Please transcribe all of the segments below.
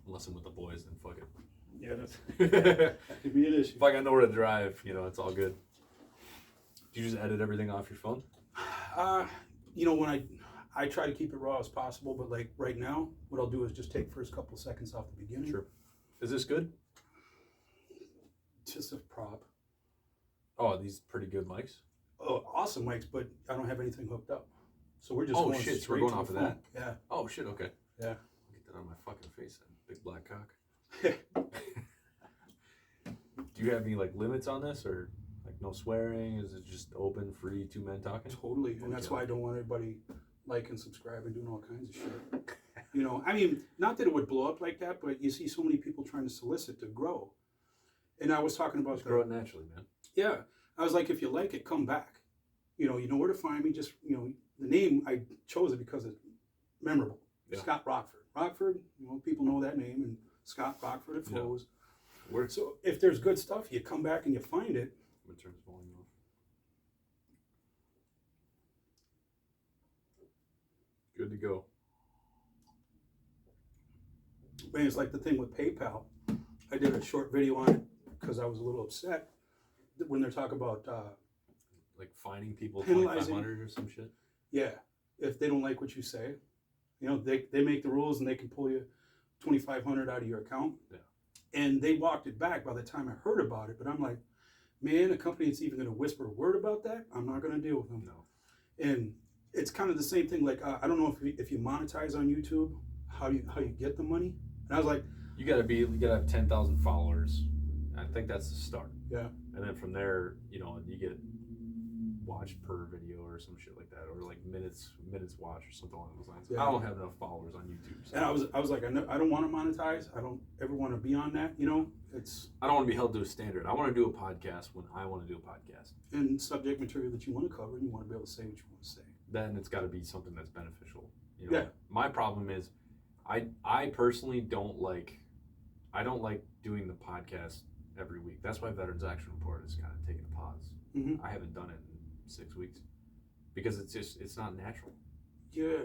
Unless I'm with the boys, then fuck it. Yeah, that could be an issue. If I got nowhere to drive, it's all good. Do you just edit everything off your phone? When I try to keep it raw as possible, but like right now, what I'll do is just take first couple seconds off the beginning. Sure. Is this good? Just a prop. Oh, these pretty good mics? Oh, awesome mics, but I don't have anything hooked up. So we're just so we're going off of that? Yeah. Oh, shit, okay. Yeah. I'll get that on my fucking face then. Big black cock. Do you have any, limits on this, or, no swearing? Is it just open, free, two men talking? Totally, and that's why I don't want everybody like and subscribe and doing all kinds of shit. Not that it would blow up like that, but you see so many people trying to solicit to grow. And I was talking about grow it naturally, man. Yeah. I was like, if you like it, come back. You know where to find me. Just, the name, I chose it because it's memorable. Yeah. Scott Rockford. Rockford, people know that name, and Scott Rockford, it flows. Yeah. So if there's good stuff, you come back and you find it. I'm gonna turn this volume off. Good to go. Man, it's like the thing with PayPal. I did a short video on it because I was a little upset when they're talking about fining people $2,500 or some shit. Yeah, if they don't like what you say, they make the rules and they can pull you $2,500 out of your account. Yeah. And they walked it back by the time I heard about it. But I'm like, man, a company that's even going to whisper a word about that, I'm not going to deal with them. No. And it's kind of the same thing. Like I don't know if you monetize on YouTube, how you get the money. And I was like, you gotta have 10,000 followers. I think that's the start. Yeah. And then from there, you get watched per video or some shit like that, or minutes watch or something along those lines. Yeah. I don't have enough followers on YouTube. So. And I was like, I don't want to monetize. I don't ever want to be on that. I don't want to be held to a standard. I want to do a podcast when I want to do a podcast. And subject material that you want to cover, and you want to be able to say what you want to say. Then it's got to be something that's beneficial. Yeah. My problem is, I personally don't like doing the podcast every week. That's why Veterans Action Report is kind of taking a pause. Mm-hmm. I haven't done it in 6 weeks because it's not natural. Yeah.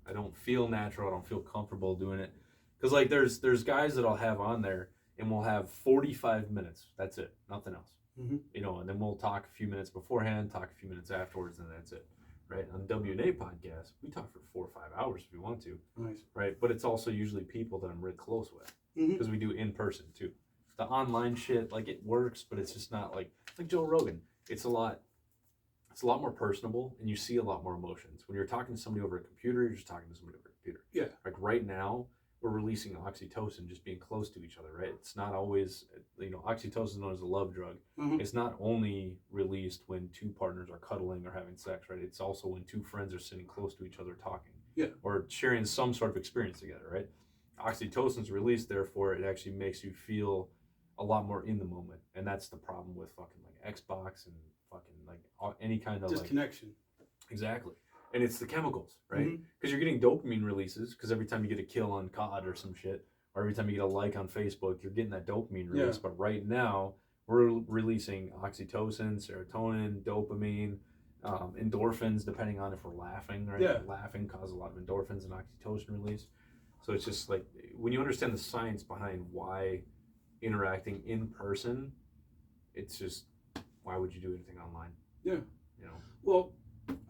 I don't feel natural. I don't feel comfortable doing it because there's guys that I'll have on there and we'll have 45 minutes. That's it. Nothing else. Mm-hmm. And then we'll talk a few minutes beforehand, talk a few minutes afterwards, and that's it. Right, on W&A podcast, we talk for 4 or 5 hours if we want to. Nice. Right, but it's also usually people that I'm really close with because we do in person too. The online shit, it works, but it's just not like Joe Rogan. It's a lot more personable, and you see a lot more emotions when you're talking to somebody over a computer. You're just talking to somebody over a computer. Yeah. Like right now, we're releasing oxytocin, just being close to each other. Right. It's not always, oxytocin is known as a love drug. Mm-hmm. It's not only released when two partners are cuddling or having sex, right? It's also when two friends are sitting close to each other talking. Yeah. Or sharing some sort of experience together, right? Oxytocin is released, therefore it actually makes you feel a lot more in the moment. And that's the problem with fucking Xbox and fucking any kind of disconnection. Exactly. And it's the chemicals, right? Because you're getting dopamine releases because every time you get a kill on COD or some shit, or every time you get a like on Facebook, you're getting that dopamine release. Yeah. But right now, we're releasing oxytocin, serotonin, dopamine, endorphins, depending on if we're laughing, right? Yeah. Laughing causes a lot of endorphins and oxytocin release. So it's just when you understand the science behind why interacting in person, it's just, why would you do anything online? Yeah. Well,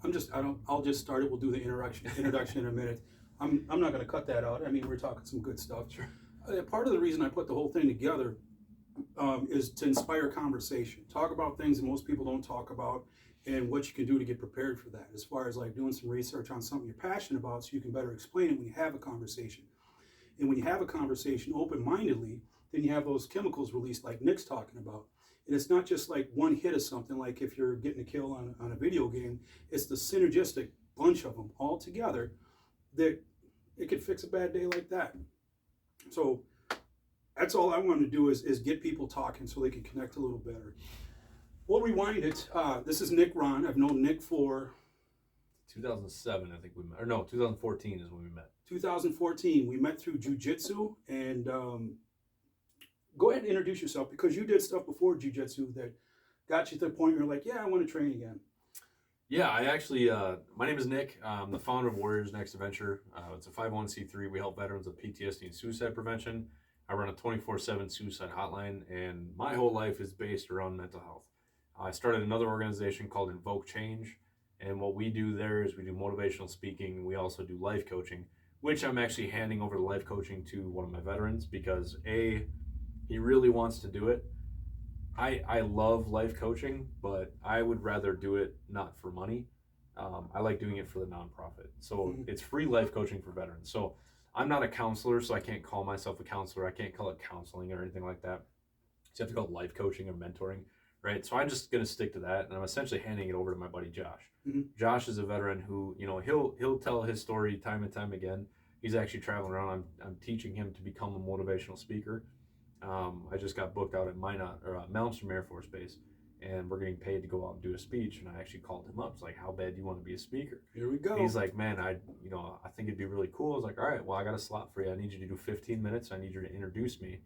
I'll just start it. We'll do the introduction in a minute. I'm not going to cut that out. We're talking some good stuff. Sure. Part of the reason I put the whole thing together is to inspire conversation. Talk about things that most people don't talk about and what you can do to get prepared for that. As far as doing some research on something you're passionate about so you can better explain it when you have a conversation. And when you have a conversation open-mindedly, then you have those chemicals released like Nick's talking about. And it's not just one hit of something, like if you're getting a kill on a video game. It's the synergistic bunch of them all together that it could fix a bad day like that. So that's all I want to do is get people talking so they can connect a little better. We'll rewind it. This is Nick Rahn. I've known Nick for 2007, I think we met. Or no, 2014 is when we met. 2014. We met through jiu-jitsu. And go ahead and introduce yourself, because you did stuff before jiu-jitsu that got you to the point where you're like, yeah, I want to train again. Yeah, I actually, my name is Nick. I'm the founder of Warriors Next Adventure. It's a 501c3. We help veterans with PTSD and suicide prevention. I run a 24/7 suicide hotline, and my whole life is based around mental health. I started another organization called Invoke Change, and what we do there is we do motivational speaking. We also do life coaching, which I'm actually handing over the life coaching to one of my veterans because he really wants to do it. I love life coaching, but I would rather do it not for money. I like doing it for the nonprofit. So it's free life coaching for veterans. So I'm not a counselor, so I can't call myself a counselor. I can't call it counseling or anything like that. So you have to call it life coaching or mentoring, right? So I'm just going to stick to that, and I'm essentially handing it over to my buddy Josh. Josh is a veteran who, he'll tell his story time and time again. He's actually traveling around. I'm teaching him to become a motivational speaker. I just got booked out at Malmstrom Air Force Base, and we're getting paid to go out and do a speech. And I actually called him up. It's like, how bad do you want to be a speaker? Here we go. And he's like, man, I think it'd be really cool. I was like, all right, well, I got a slot for you. I need you to do 15 minutes. I need you to introduce me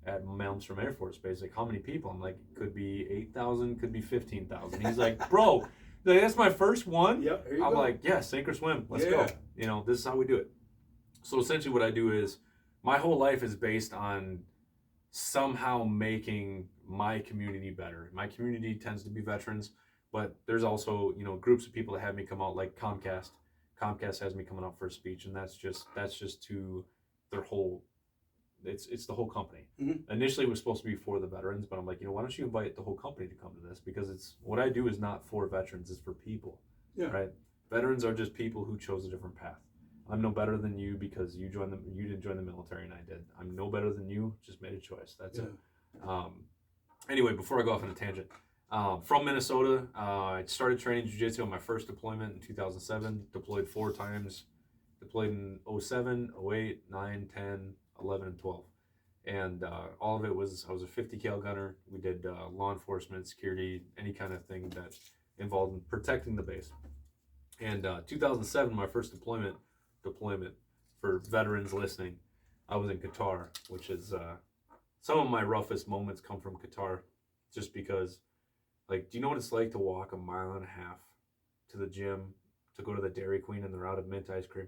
at Malmstrom Air Force Base. Like, how many people? I'm like, could be 8,000, could be 15,000. He's like, bro, that's my first one. Yep, here you I'm go. like, yeah, sink or swim. Let's go. This is how we do it. So essentially what I do is my whole life is based on somehow making my community better. My community tends to be veterans, but there's also, groups of people that have me come out, like Comcast. Comcast has me coming out for a speech, and that's just to their whole, it's the whole company. Initially it was supposed to be for the veterans, but I'm like, why don't you invite the whole company to come to this? Because it's what I do is not for veterans, it's for people. Right? Veterans are just people who chose a different path. I'm no better than you because you didn't join the military and I did. I'm no better than you, just made a choice. That's it. Anyway, before I go off on a tangent, from Minnesota, I started training jiu-jitsu on my first deployment in 2007, deployed 4 times, deployed in 07, 08, 9, 10, 11, and 12. And all of it was, I was a 50 cal gunner. We did law enforcement, security, any kind of thing that involved in protecting the base. And 2007, my first deployment for veterans listening, I was in Qatar, which is some of my roughest moments come from Qatar, just because, like, do you know what it's like to walk 1.5 miles to the gym to go to the Dairy Queen and they're out of mint ice cream?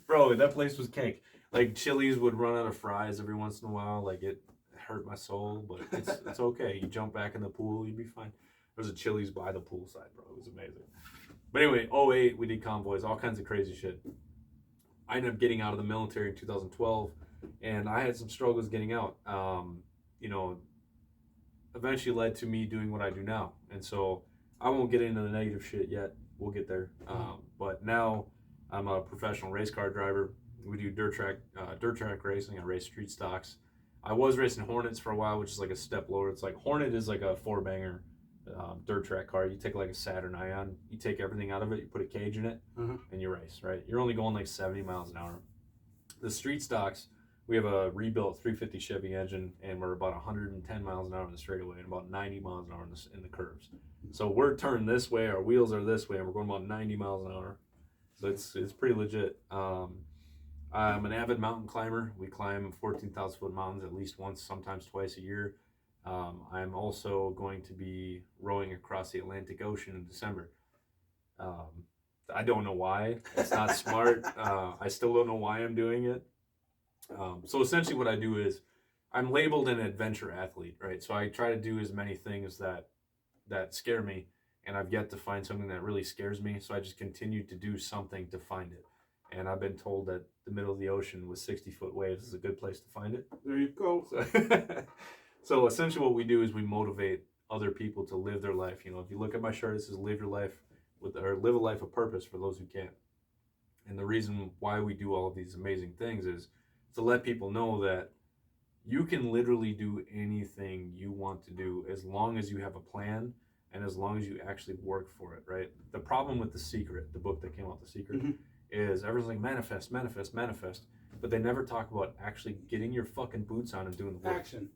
Bro, that place was cake. Like, Chili's would run out of fries every once in a while. Like, it hurt my soul, but it's okay. You jump back in the pool, you'd be fine. There was a Chili's by the poolside, bro. It was amazing. But anyway, 08, we did convoys, all kinds of crazy shit. I ended up getting out of the military in 2012, and I had some struggles getting out. Eventually led to me doing what I do now. And so I won't get into the negative shit yet. We'll get there. But now I'm a professional race car driver. We do dirt track racing. I race street stocks. I was racing Hornets for a while, which is like a step lower. It's like Hornet is like a 4-banger dirt track car. You take like a Saturn Ion, you take everything out of it, you put a cage in it, and you race, right? You're only going like 70 miles an hour. The street stocks, we have a rebuilt 350 Chevy engine, and we're about 110 miles an hour in the straightaway and about 90 miles an hour in the curves. So we're turned this way, our wheels are this way, and we're going about 90 miles an hour. So it's pretty legit. I'm an avid mountain climber. We climb 14,000 foot mountains at least once, sometimes twice a year. I'm also going to be rowing across the Atlantic Ocean in December. I don't know why. It's not smart. I still don't know why I'm doing it. So essentially what I do is I'm labeled an adventure athlete, right? So I try to do as many things that scare me, and I've yet to find something that really scares me. So I just continue to do something to find it. And I've been told that the middle of the ocean with 60-foot waves is a good place to find it. There you go. So essentially what we do is we motivate other people to live their life. If you look at my shirt, it says live a life of purpose for those who can't. And the reason why we do all of these amazing things is to let people know that you can literally do anything you want to do as long as you have a plan and as long as you actually work for it, right? The problem with The Secret, the book that came out, The Secret, is everyone's like manifest, manifest, manifest, but they never talk about actually getting your fucking boots on and doing the work. Action.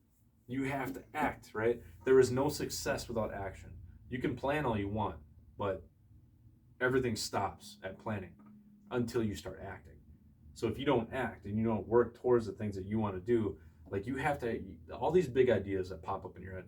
You have to act, right? There is no success without action. You can plan all you want, but everything stops at planning until you start acting. So if you don't act and you don't work towards the things that you want to do, like you have to, all these big ideas that pop up in your head,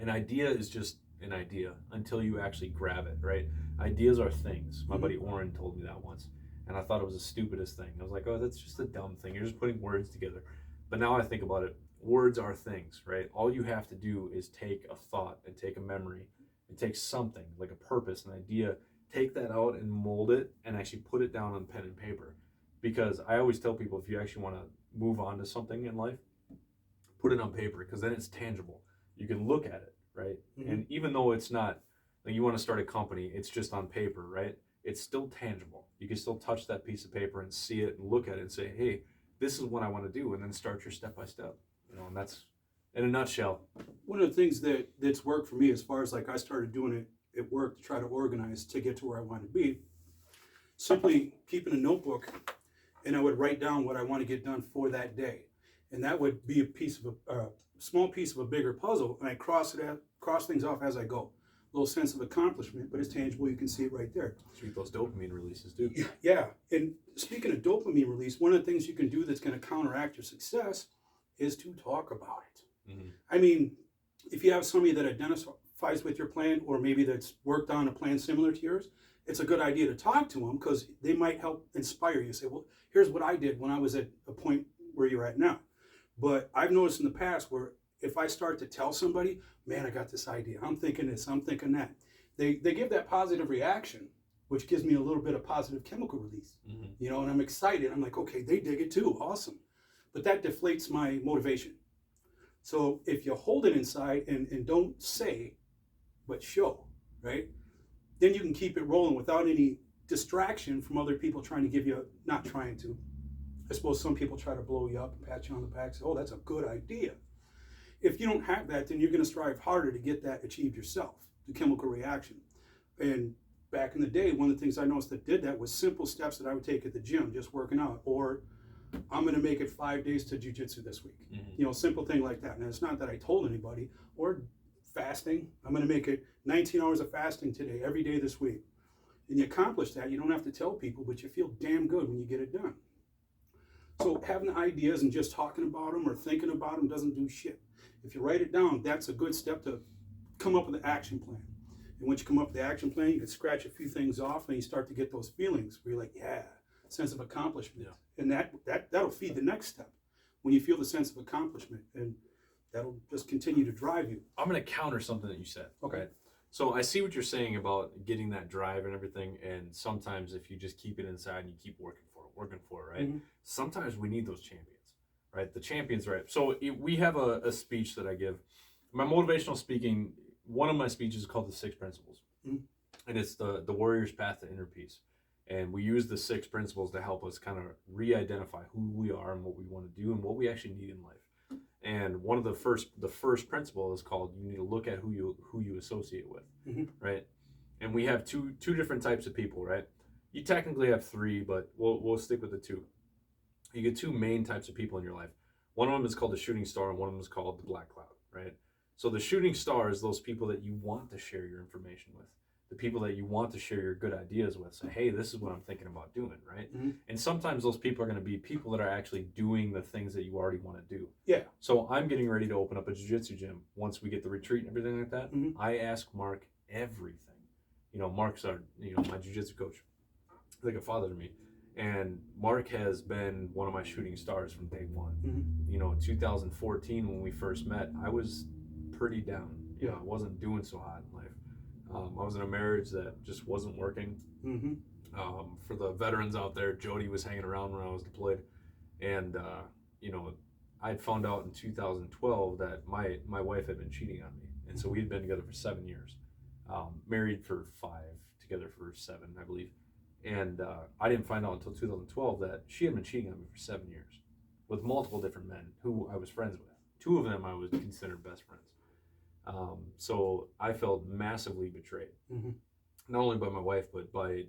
an idea is just an idea until you actually grab it, right? Ideas are things. My buddy Oren told me that once. and I thought it was the stupidest thing. I was like, oh, that's just a dumb thing. You're just putting words together. But now I think about it, words are things, right? All you have to do is take a thought and take a memory and take something like a purpose, an idea, take that out and mold it and actually put it down on pen and paper. Because I always tell people, if you actually want to move on to something in life, put it on paper, because then it's tangible. You can look at it, right? And even though it's not, like, you want to start a company, it's just on paper, right? It's still tangible. You can still touch that piece of paper and see it and look at it and say, hey, this is what I want to do, and then start your step by step. And that's, in a nutshell. One of the things that's worked for me, as far as like I started doing it at work to try to organize to get to where I want to be, simply keeping a notebook, and I would write down what I want to get done for that day. And that would be a small piece of a bigger puzzle, and I cross things off as I go. A little sense of accomplishment, but it's tangible. You can see it right there. Treat those dopamine releases, too. Yeah, and speaking of dopamine release, one of the things you can do that's going to counteract your success is to talk about it. I mean, if you have somebody that identifies with your plan, or maybe that's worked on a plan similar to yours, it's a good idea to talk to them, because they might help inspire you. Say, well, here's what I did when I was at a point where you're at now. But I've noticed in the past where if I start to tell somebody, man, I got this idea, I'm thinking this, I'm thinking that, they give that positive reaction, which gives me a little bit of positive chemical release, and I'm excited. I'm like, okay, they dig it too, awesome. But that deflates my motivation. So if you hold it inside and don't say, but show, right? Then you can keep it rolling without any distraction from other people trying to give you, not trying to. I suppose some people try to blow you up and pat you on the back, say, oh, that's a good idea. If you don't have that, then you're going to strive harder to get that achieved yourself, the chemical reaction. And back in the day, one of the things I noticed that did that was simple steps that I would take at the gym, just working out, or I'm going to make it 5 days to jiu-jitsu this week. Simple thing like that. And it's not that I told anybody. Or fasting. I'm going to make it 19 hours of fasting today, every day this week. And you accomplish that. You don't have to tell people, but you feel damn good when you get it done. So having ideas and just talking about them or thinking about them doesn't do shit. If you write it down, that's a good step to come up with an action plan. And once you come up with the action plan, you can scratch a few things off, and you start to get those feelings where you're like, yeah, sense of accomplishment. Yeah. And that'll feed the next step when you feel the sense of accomplishment, and that'll just continue to drive you. I'm going to counter something that you said. Okay. Right? So I see what you're saying about getting that drive and everything, and sometimes if you just keep it inside and you keep working for it, right? Sometimes we need those champions, right? The champions, right? So we have a speech that I give. My motivational speaking, one of my speeches is called the 6 Principles. And it's the warrior's path to inner peace. And we use the 6 principles to help us kind of re-identify who we are and what we want to do and what we actually need in life. And one of the first principle is called, you need to look at who you associate with, right? And we have two different types of people, right? You technically have 3, but we'll stick with the 2. You get 2 main types of people in your life. One of them is called the shooting star, and one of them is called the black cloud, right? So the shooting star is those people that you want to share your information with, the people that you want to share your good ideas with. Say, hey, this is what I'm thinking about doing, right? And sometimes those people are going to be people that are actually doing the things that you already want to do. Yeah. So I'm getting ready to open up a jiu-jitsu gym. Once we get the retreat and everything like that, I ask Mark everything. Mark's my jiu-jitsu coach. He's like a father to me. And Mark has been one of my shooting stars from day one. 2014 when we first met, I was pretty down. I wasn't doing so hot in life. I was in a marriage that just wasn't working. For the veterans out there, Jody was hanging around when I was deployed. And, I had found out in 2012 that my wife had been cheating on me. And so we had been together for 7 years. Married for 5, together for 7, I believe. And I didn't find out until 2012 that she had been cheating on me for 7 years with multiple different men who I was friends with. 2 of them I was considered best friends. So I felt massively betrayed, not only by my wife, but by,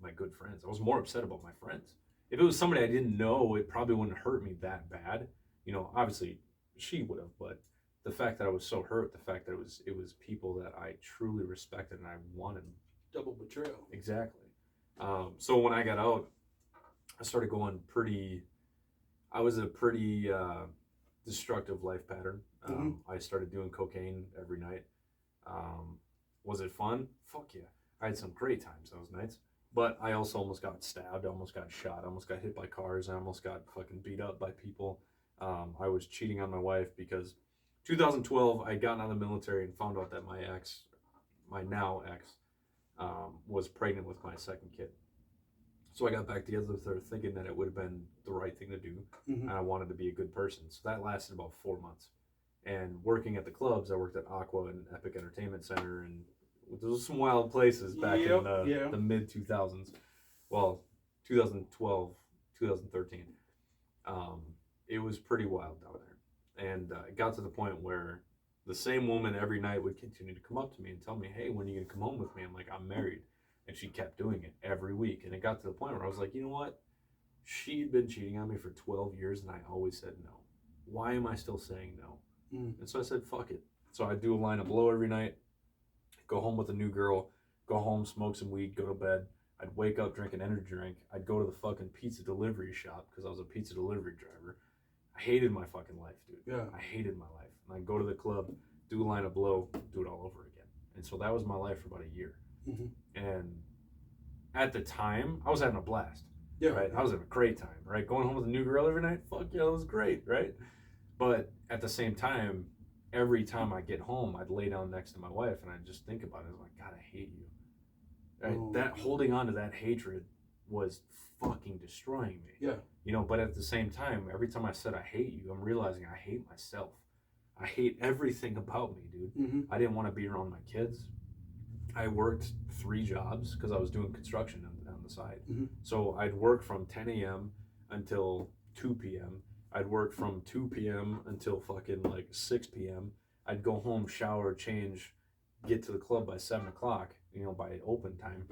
my good friends. I was more upset about my friends. If it was somebody I didn't know, it probably wouldn't hurt me that bad. Obviously she would have, but the fact that I was so hurt, the fact that it was people that I truly respected and I wanted. Double betrayal. Exactly. So when I got out, I started going I was a pretty destructive life pattern. I started doing cocaine every night. Was it fun? Fuck yeah. I had some great times those nights. But I also almost got stabbed. I almost got shot. I almost got hit by cars. I almost got fucking beat up by people. I was cheating on my wife because 2012, I got out of the military and found out that my now ex, was pregnant with my second kid. So I got back together with her thinking that it would have been the right thing to do. And I wanted to be a good person. So that lasted about 4 months. And working at the clubs, I worked at Aqua and Epic Entertainment Center, and there was some wild places back in the mid 2000s. Well, 2012, 2013. It was pretty wild down there. And it got to the point where the same woman every night would continue to come up to me and tell me, hey, when are you going to come home with me? I'm like, I'm married. And she kept doing it every week. And it got to the point where I was like, you know what? She'd been cheating on me for 12 years, and I always said no. Why am I still saying no? And so I said, fuck it. So I'd do a line of blow every night, go home with a new girl, go home, smoke some weed, go to bed. I'd wake up, drink an energy drink. I'd go to the fucking pizza delivery shop because I was a pizza delivery driver. I hated my fucking life, dude. Yeah. I hated my life. And I'd go to the club, do a line of blow, do it all over again. And so that was my life for about a year. And at the time, I was having a blast. Yeah. Right? I was having a great time, right? Going home with a new girl every night, fuck yeah, that was great, right? But at the same time, every time I get home, I'd lay down next to my wife and I'd just think about it. I was like, God, I hate you. Right? That holding on to that hatred was fucking destroying me. Yeah. You know, but at the same time, every time I said I hate you, I'm realizing I hate myself. I hate everything about me, dude. I didn't want to be around my kids. I worked 3 jobs because I was doing construction on the side. So I'd work from 10 a.m. until 2 p.m. I'd work from 2 p.m. until fucking like 6 p.m. I'd go home, shower, change, get to the club by 7 o'clock, you know, by open time.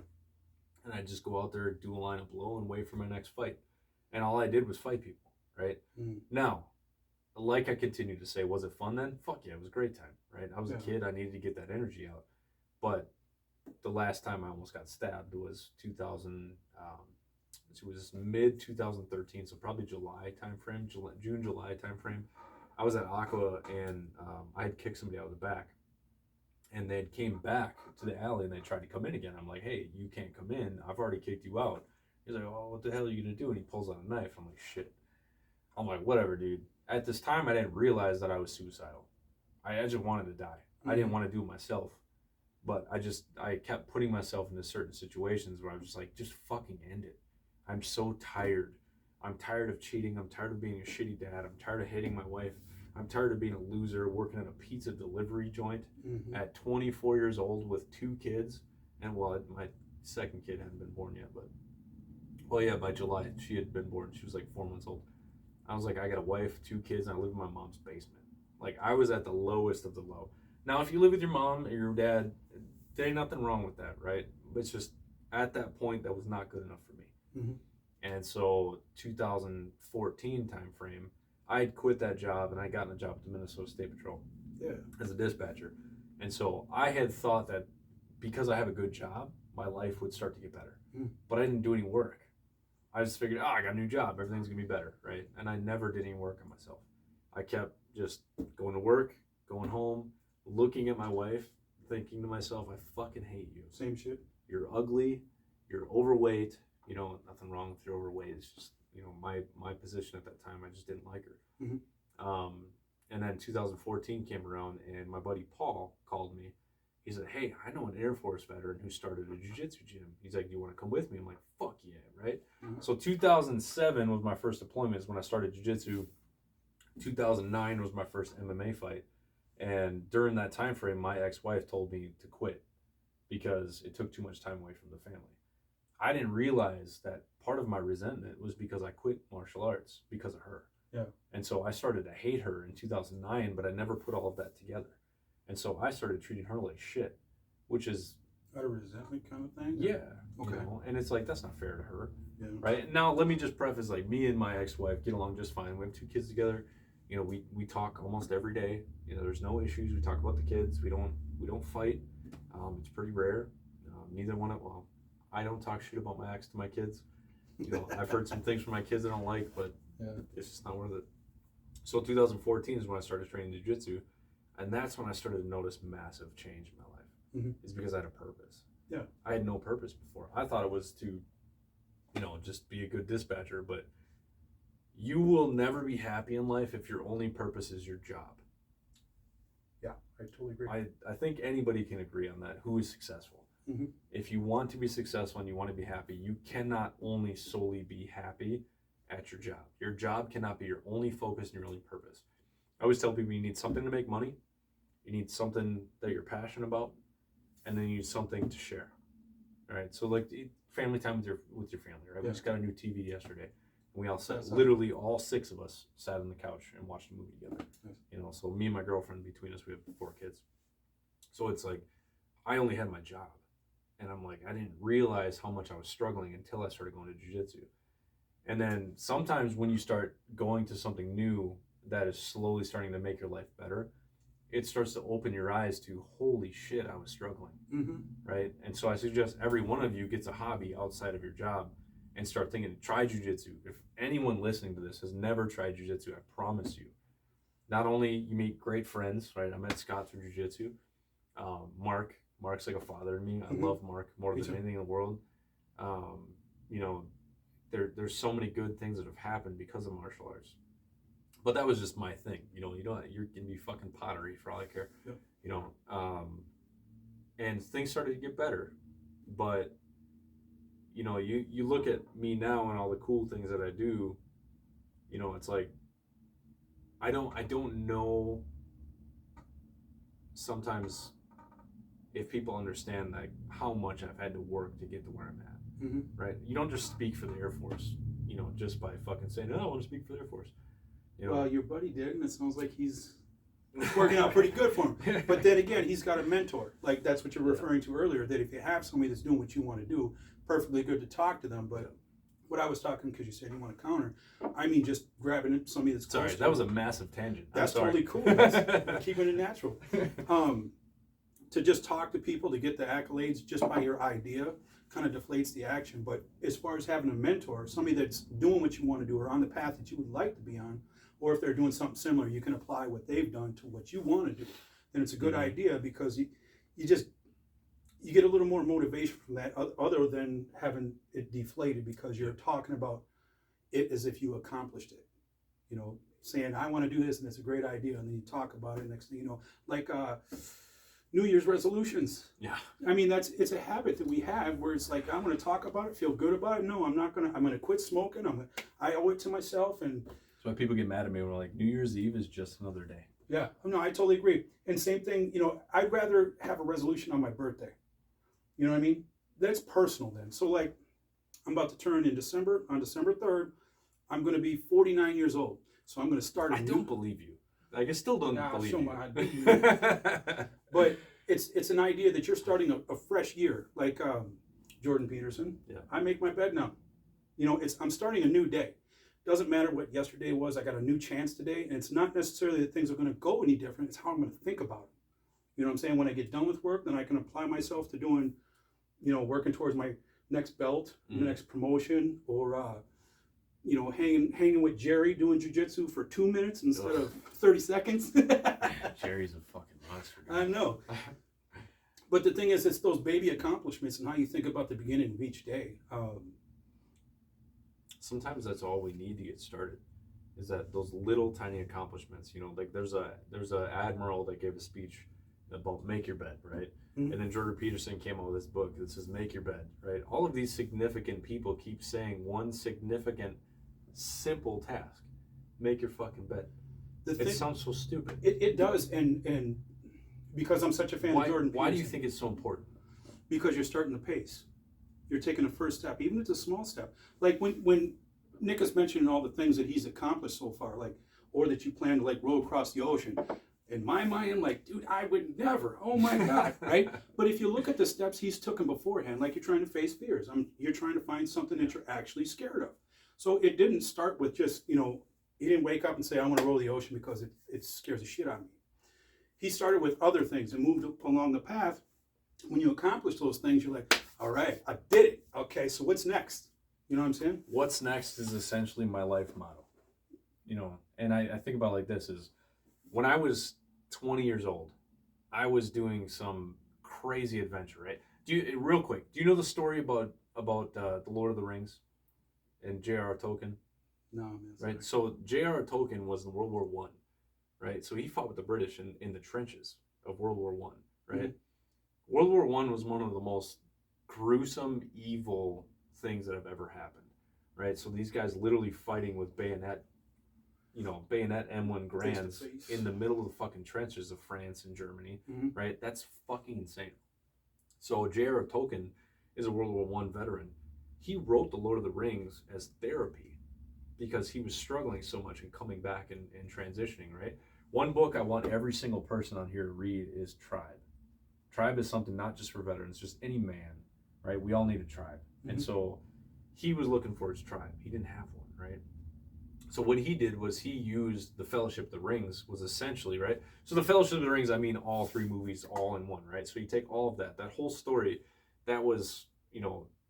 And I'd just go out there, do a line of blow, and wait for my next fight. And all I did was fight people, right? Now, like I continue to say, was it fun then? Fuck yeah, it was a great time, right? I was a kid, I needed to get that energy out. But the last time I almost got stabbed was 2000, it was mid 2013, so probably July timeframe, June, July timeframe. I was at Aqua and I had kicked somebody out of the back. And they came back to the alley and they tried to come in again. I'm like, hey, you can't come in. I've already kicked you out. He's like, oh, what the hell are you going to do? And he pulls out a knife. I'm like, shit. I'm like, whatever, dude. At this time, I didn't realize that I was suicidal. I just wanted to die. I didn't want to do it myself. But I kept putting myself into certain situations where I was just like, just fucking end it. I'm so tired. I'm tired of cheating. I'm tired of being a shitty dad. I'm tired of hating my wife. I'm tired of being a loser, working at a pizza delivery joint at 24 years old with 2 kids. And well, my second kid hadn't been born yet, but well, yeah, by July she had been born. She was like 4 months old. I was like, I got a wife, 2 kids, and I live in my mom's basement. Like, I was at the lowest of the low. Now, if you live with your mom or your dad, there ain't nothing wrong with that, right? But it's just at that point that was not good enough for me. And so 2014 time frame, I had quit that job and I got a job at the Minnesota State Patrol as a dispatcher. And so I had thought that because I have a good job, my life would start to get better. But I didn't do any work. I just figured, I got a new job, everything's gonna be better, right? And I never did any work on myself. I kept just going to work, going home, looking at my wife, thinking to myself, I fucking hate you. Same shit. You're ugly, you're overweight, you know, nothing wrong with your overweight. It's just, you know, my position at that time, I just didn't like her. And then 2014 came around and my buddy Paul called me. He said, hey, I know an Air Force veteran who started a jiu-jitsu gym. He's like, do you want to come with me? I'm like, fuck yeah, right? So 2007 was my first deployment, is when I started jiu-jitsu. 2009 was my first MMA fight. And during that time frame, my ex-wife told me to quit because it took too much time away from the family. I didn't realize that part of my resentment was because I quit martial arts because of her. Yeah. And so I started to hate her in 2009, but I never put all of that together. And so I started treating her like shit, which is... Out of resentment kind of thing? Yeah. Okay. You know? And it's like, that's not fair to her. Yeah. Right? Now, let me just preface, like, me and my ex-wife get along just fine. We have 2 kids together. You know, we talk almost every day. You know, there's no issues. We talk about the kids. We don't fight. It's pretty rare. Neither one of... Well, I don't talk shit about my ex to my kids. You know, I've heard some things from my kids I don't like, but it's just not worth it. So 2014 is when I started training jiu-jitsu, and that's when I started to notice massive change in my life. It's because I had a purpose. Yeah. I had no purpose before. I thought it was to, you know, just be a good dispatcher, but you will never be happy in life if your only purpose is your job. Yeah, I totally agree. I think anybody can agree on that who is successful. Mm-hmm. If you want to be successful and you want to be happy, you cannot only solely be happy at your job. Your job cannot be your only focus and your only purpose. I always tell people you need something to make money, you need something that you're passionate about, and then you need something to share. All right, so like family time with your family, right? Yeah. We just got a new TV yesterday, and we all sat, literally all 6 of us sat on the couch and watched a movie together. Nice. You know, so me and my girlfriend, between us, we have 4 kids. So it's like, I only had my job, and I'm like, I didn't realize how much I was struggling until I started going to jiu-jitsu. And then sometimes when you start going to something new that is slowly starting to make your life better, it starts to open your eyes to, holy shit, I was struggling, right? And so I suggest every one of you gets a hobby outside of your job and start thinking, try jiu-jitsu. If anyone listening to this has never tried jiu-jitsu, I promise you, not only you meet great friends, right? I met Scott through jiu-jitsu. Mark's like a father to me. I love Mark more than anything in the world. You know, there's so many good things that have happened because of martial arts. But that was just my thing, you know. You're gonna be fucking pottery for all I care, yep. You know. And things started to get better, but you know, you look at me now and all the cool things that I do. You know, it's like I don't know sometimes if people understand like how much I've had to work to get to where I'm at. Right? You don't just speak for the Air Force, you know, just by fucking saying, "Oh, I want to speak for the Air Force." You know? Well, your buddy did, and it sounds like he's working out pretty good for him. But then again, he's got a mentor. Like, that's what you're referring to earlier, that if you have somebody that's doing what you want to do, perfectly good to talk to them. But what I was talking, because you said you want to counter, I mean just grabbing somebody that's close. Sorry, that was a massive tangent. That's totally cool. That's keeping it natural. To just talk to people, to get the accolades just by your idea, kind of deflates the action. But as far as having a mentor, somebody that's doing what you want to do or on the path that you would like to be on, or if they're doing something similar, you can apply what they've done to what you want to do. Then it's a good idea, because you get a little more motivation from that, other than having it deflated because you're talking about it as if you accomplished it. You know, saying, I want to do this and it's a great idea, and then you talk about it, next thing you know, like New Year's resolutions. Yeah. I mean, it's a habit that we have where it's like, I'm going to talk about it, feel good about it. No, I'm going to quit smoking. I owe it to myself. And that's why people get mad at me when we're like, New Year's Eve is just another day. Yeah. No, I totally agree. And same thing, you know, I'd rather have a resolution on my birthday. You know what I mean? That's personal then. So like, I'm about to turn in December, on December 3rd, I'm going to be 49 years old. So I'm going to start. I don't believe you. Like, I still don't believe you. But it's an idea that you're starting a fresh year. Like Jordan Peterson. Yeah. I make my bed now. You know, I'm starting a new day. Doesn't matter what yesterday was. I got a new chance today, and it's not necessarily that things are going to go any different. It's how I'm going to think about it. You know what I'm saying? When I get done with work, then I can apply myself to doing, you know, working towards my next belt, the next promotion, or you know, hanging with Jerry doing jiu-jitsu for 2 minutes instead of 30 seconds. Jerry's a fucking monster. I know. But the thing is, it's those baby accomplishments and how you think about the beginning of each day. Sometimes that's all we need to get started, is that those little tiny accomplishments. You know, like there's a admiral that gave a speech about make your bed, right? And then Jordan Peterson came out with this book that says make your bed, right? All of these significant people keep saying one significant, simple task: make your fucking bed. It sounds so stupid. It does, and because I'm such a fan of Jordan Peterson. Why do you think it's so important? Because you're starting the pace. You're taking the first step, even if it's a small step. Like when Nick is mentioning all the things that he's accomplished so far, like, or that you plan to like row across the ocean. In my mind, I'm like, dude, I would never. Oh my God, right? But if you look at the steps he's taken beforehand, like you're trying to face fears. You're trying to find something that you're actually scared of. So it didn't start with just, you know, he didn't wake up and say, I want to row the ocean because it scares the shit out of me. He started with other things and moved along the path. When you accomplish those things, you're like, all right, I did it. Okay, so what's next? You know what I'm saying? What's next is essentially my life motto. You know, and I think about it like this, is when I was 20 years old, I was doing some crazy adventure, right? Real quick? Do you know the story about the Lord of the Rings and J.R.R. Tolkien? No, man. Right. So J.R.R. Tolkien was in World War One, right? So he fought with the British in the trenches of World War One, right? Mm-hmm. World War One was one of the most gruesome, evil things that have ever happened, right? So these guys literally fighting with bayonet M1 Grands in the middle of the fucking trenches of France and Germany, right? That's fucking insane. So J.R.R. Tolkien is a World War One veteran. He wrote The Lord of the Rings as therapy because he was struggling so much and coming back and transitioning, right? One book I want every single person on here to read is Tribe. Tribe is something not just for veterans, just any man, right? We all need a tribe. And so he was looking for his tribe. He didn't have one, right? So what he did was he used the Fellowship of the Rings was essentially, right? So the Fellowship of the Rings, I mean all three movies all in one, right? So you take all of that whole story, that was,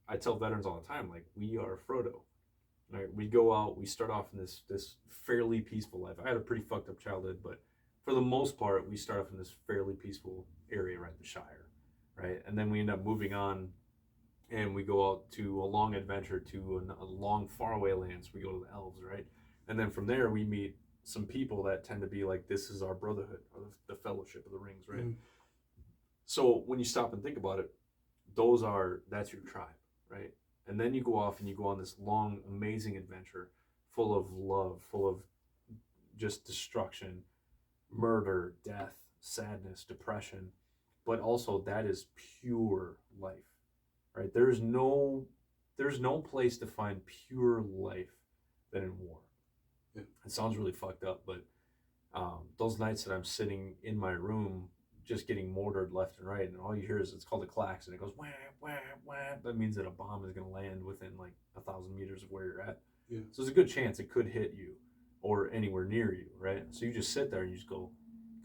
I tell veterans all the time, like, we are Frodo, right? We go out, we start off in this fairly peaceful life. I had a pretty fucked up childhood, but for the most part, we start off in this fairly peaceful area, right? The Shire, right? And then we end up moving on and we go out to a long adventure to a long faraway lands. We go to the elves, right? And then from there, we meet some people that tend to be like, this is our brotherhood, or the Fellowship of the Rings, right? So when you stop and think about it, that's your tribe, right? And then you go off and you go on this long, amazing adventure full of love, full of just destruction, murder, death, sadness, depression, but also that is pure life, right? There's no place to find pure life than in war. Yeah. It sounds really fucked up, but those nights that I'm sitting in my room just getting mortared left and right, and all you hear is, it's called a klaxon. It goes wham, wham, wham. That means that a bomb is going to land within like 1,000 meters of where you're at. Yeah. So there's a good chance it could hit you or anywhere near you, right? So you just sit there and you just go,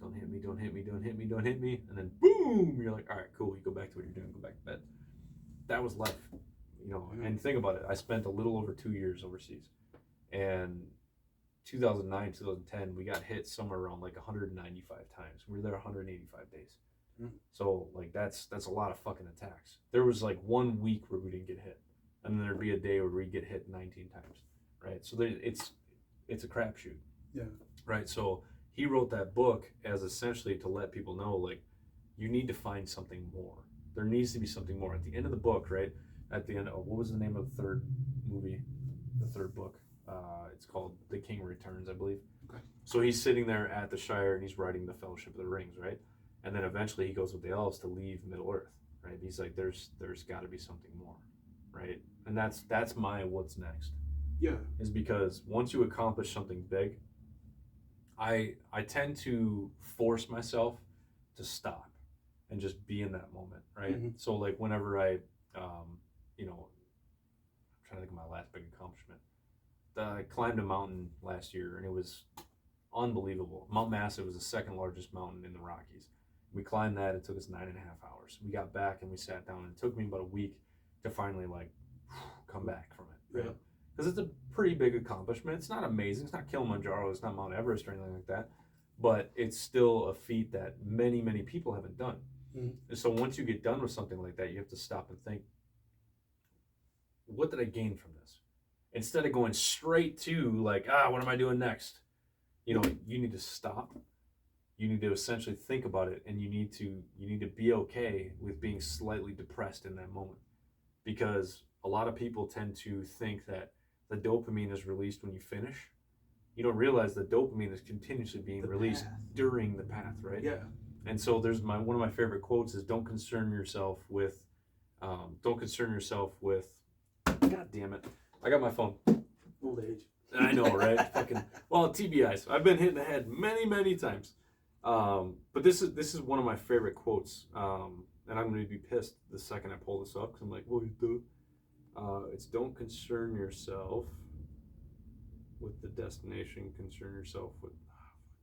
don't hit me, don't hit me, don't hit me, don't hit me. And then boom, you're like, all right, cool. You go back to what you're doing, go back to bed. That was life, And think about it. I spent a little over 2 years overseas. And 2009, 2010, we got hit somewhere around like 195 times. We were there 185 days. So like that's a lot of fucking attacks. There was like 1 week where we didn't get hit. And then there'd be a day where we'd get hit 19 times, right? So it's a crapshoot. Yeah. Right. So he wrote that book as essentially to let people know, like, you need to find something more. There needs to be something more. At the end of the book, right? At the end, what was the name of the third movie? The third book? It's called The King Returns, I believe. Okay. So he's sitting there at the Shire and he's writing the Fellowship of the Rings, right? And then eventually he goes with the elves to leave Middle Earth, right? He's like, there's got to be something more, right? And that's my what's next. Yeah. Is because once you accomplish something big, I tend to force myself to stop and just be in that moment, right? So like whenever I'm trying to think of my last big accomplishment. I climbed a mountain last year and it was unbelievable. Mount Massive was the second largest mountain in the Rockies. We climbed that. It took us 9.5 hours. We got back and we sat down and it took me about a week to finally like come back from it, right? Because it's a pretty big accomplishment. It's not amazing. It's not Kilimanjaro. It's not Mount Everest or anything like that. But it's still a feat that many, many people haven't done. And so once you get done with something like that, you have to stop and think, what did I gain from this? Instead of going straight to like, what am I doing next? You need to stop. You need to essentially think about it, and you need to be okay with being slightly depressed in that moment. Because a lot of people tend to think that the dopamine is released when you finish. You don't realize that dopamine is continuously being released during the path, right? Yeah. And so there's one of my favorite quotes is don't concern yourself with God damn it. I got my phone. Old age. I know, right? TBIs. I've been hit in the head many, many times. But this is one of my favorite quotes. And I'm going to be pissed the second I pull this up because I'm like, well, you do. It's don't concern yourself with the destination. Concern yourself with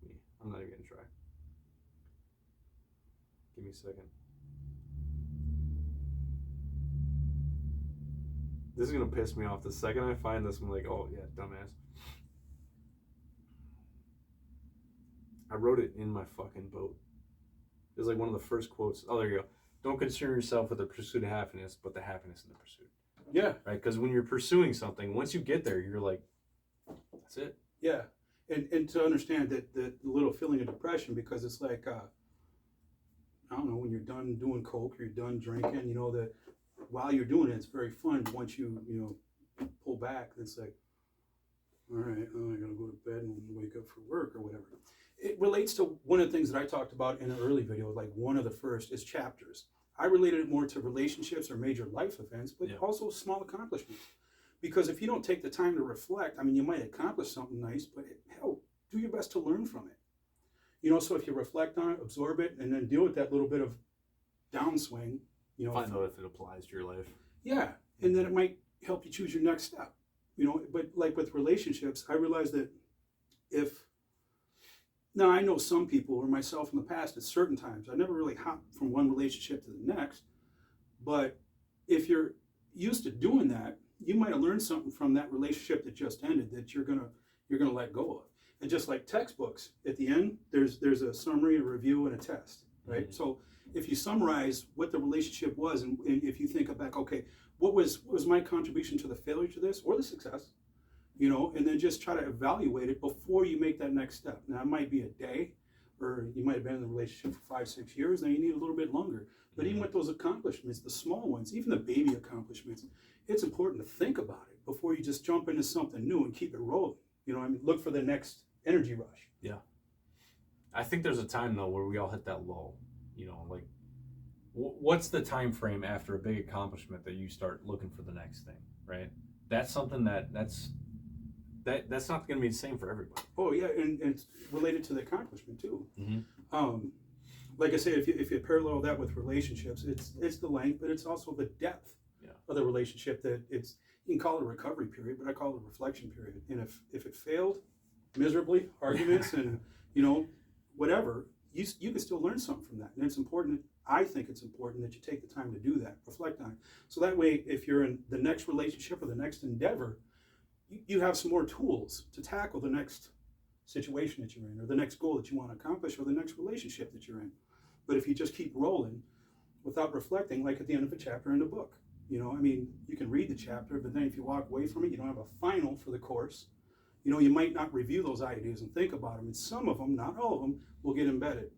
me. I'm not even going to try. Give me a second. This is going to piss me off. The second I find this, I'm like, oh, yeah, dumbass. I wrote it in my fucking boat. It was like one of the first quotes. Oh, there you go. don't concern yourself with the pursuit of happiness, but the happiness in the pursuit. Yeah. Right? Because when you're pursuing something, once you get there, you're like, that's it. Yeah. And to understand that the little feeling of depression, because it's like, I don't know, when you're done doing coke, you're done drinking, you know, that while you're doing it, it's very fun. But once you pull back, it's like, all right, I gotta go to bed and wake up for work or whatever. It relates to one of the things that I talked about in an early video, like one of the first is chapters. I related it more to relationships or major life events, but also small accomplishments. Because if you don't take the time to reflect, I mean, you might accomplish something nice, but hell, do your best to learn from it. You know, so if you reflect on it, absorb it, and then deal with that little bit of downswing, you know. Find out if it applies to your life. Yeah, and then it might help you choose your next step. You know, but like with relationships, I realized that now I know some people, or myself in the past, at certain times, I never really hopped from one relationship to the next. But if you're used to doing that, you might have learned something from that relationship that just ended that you're gonna let go of. And just like textbooks, at the end, there's a summary, a review, and a test, right? Mm-hmm. So if you summarize what the relationship was, and if you think back, okay, what was my contribution to the failure to this or the success, you know, and then just try to evaluate it before you make that next step. Now, it might be a day, or you might have been in the relationship for 5-6 years, then you need a little bit longer. But even with those accomplishments, the small ones, even the baby accomplishments, it's important to think about it before you just jump into something new and keep it rolling. You know, I mean, look for the next energy rush. Yeah. I think there's a time, though, where we all hit that lull. You know, like, what's the time frame after a big accomplishment that you start looking for the next thing, right? That's something that's not going to be the same for everybody. Oh, yeah, and it's related to the accomplishment, too. Mm-hmm. Like I say, if you parallel that with relationships, it's the length, but it's also the depth of the relationship. That you can call it a recovery period, but I call it a reflection period. And if it failed miserably, arguments and, you know, whatever, you can still learn something from that. And it's important, I think it's important that you take the time to do that, reflect on it. So that way, if you're in the next relationship or the next endeavor, you have some more tools to tackle the next situation that you're in, or the next goal that you want to accomplish, or the next relationship that you're in. But if you just keep rolling without reflecting, like at the end of a chapter in a book, you know, I mean, you can read the chapter, but then if you walk away from it, you don't have a final for the course. You know, you might not review those ideas and think about them, and some of them, not all of them, will get embedded.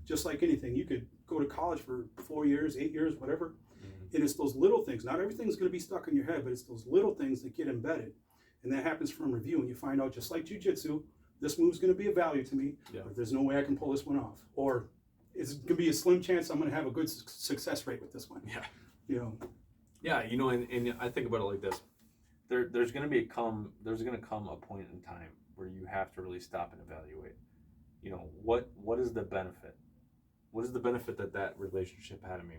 Just like anything, you could go to college for 4 years, 8 years, whatever, and it's those little things. Not everything's going to be stuck in your head, but it's those little things that get embedded. And that happens from review, and you find out, just like jiu-jitsu, this move's going to be of value to me, but there's no way I can pull this one off. Or it's going to be a slim chance I'm going to have a good success rate with this one. Yeah. You know. Yeah, you know, and I think about it like this. There's going to come a point in time where you have to really stop and evaluate. You know, what is the benefit? What is the benefit that relationship had in me?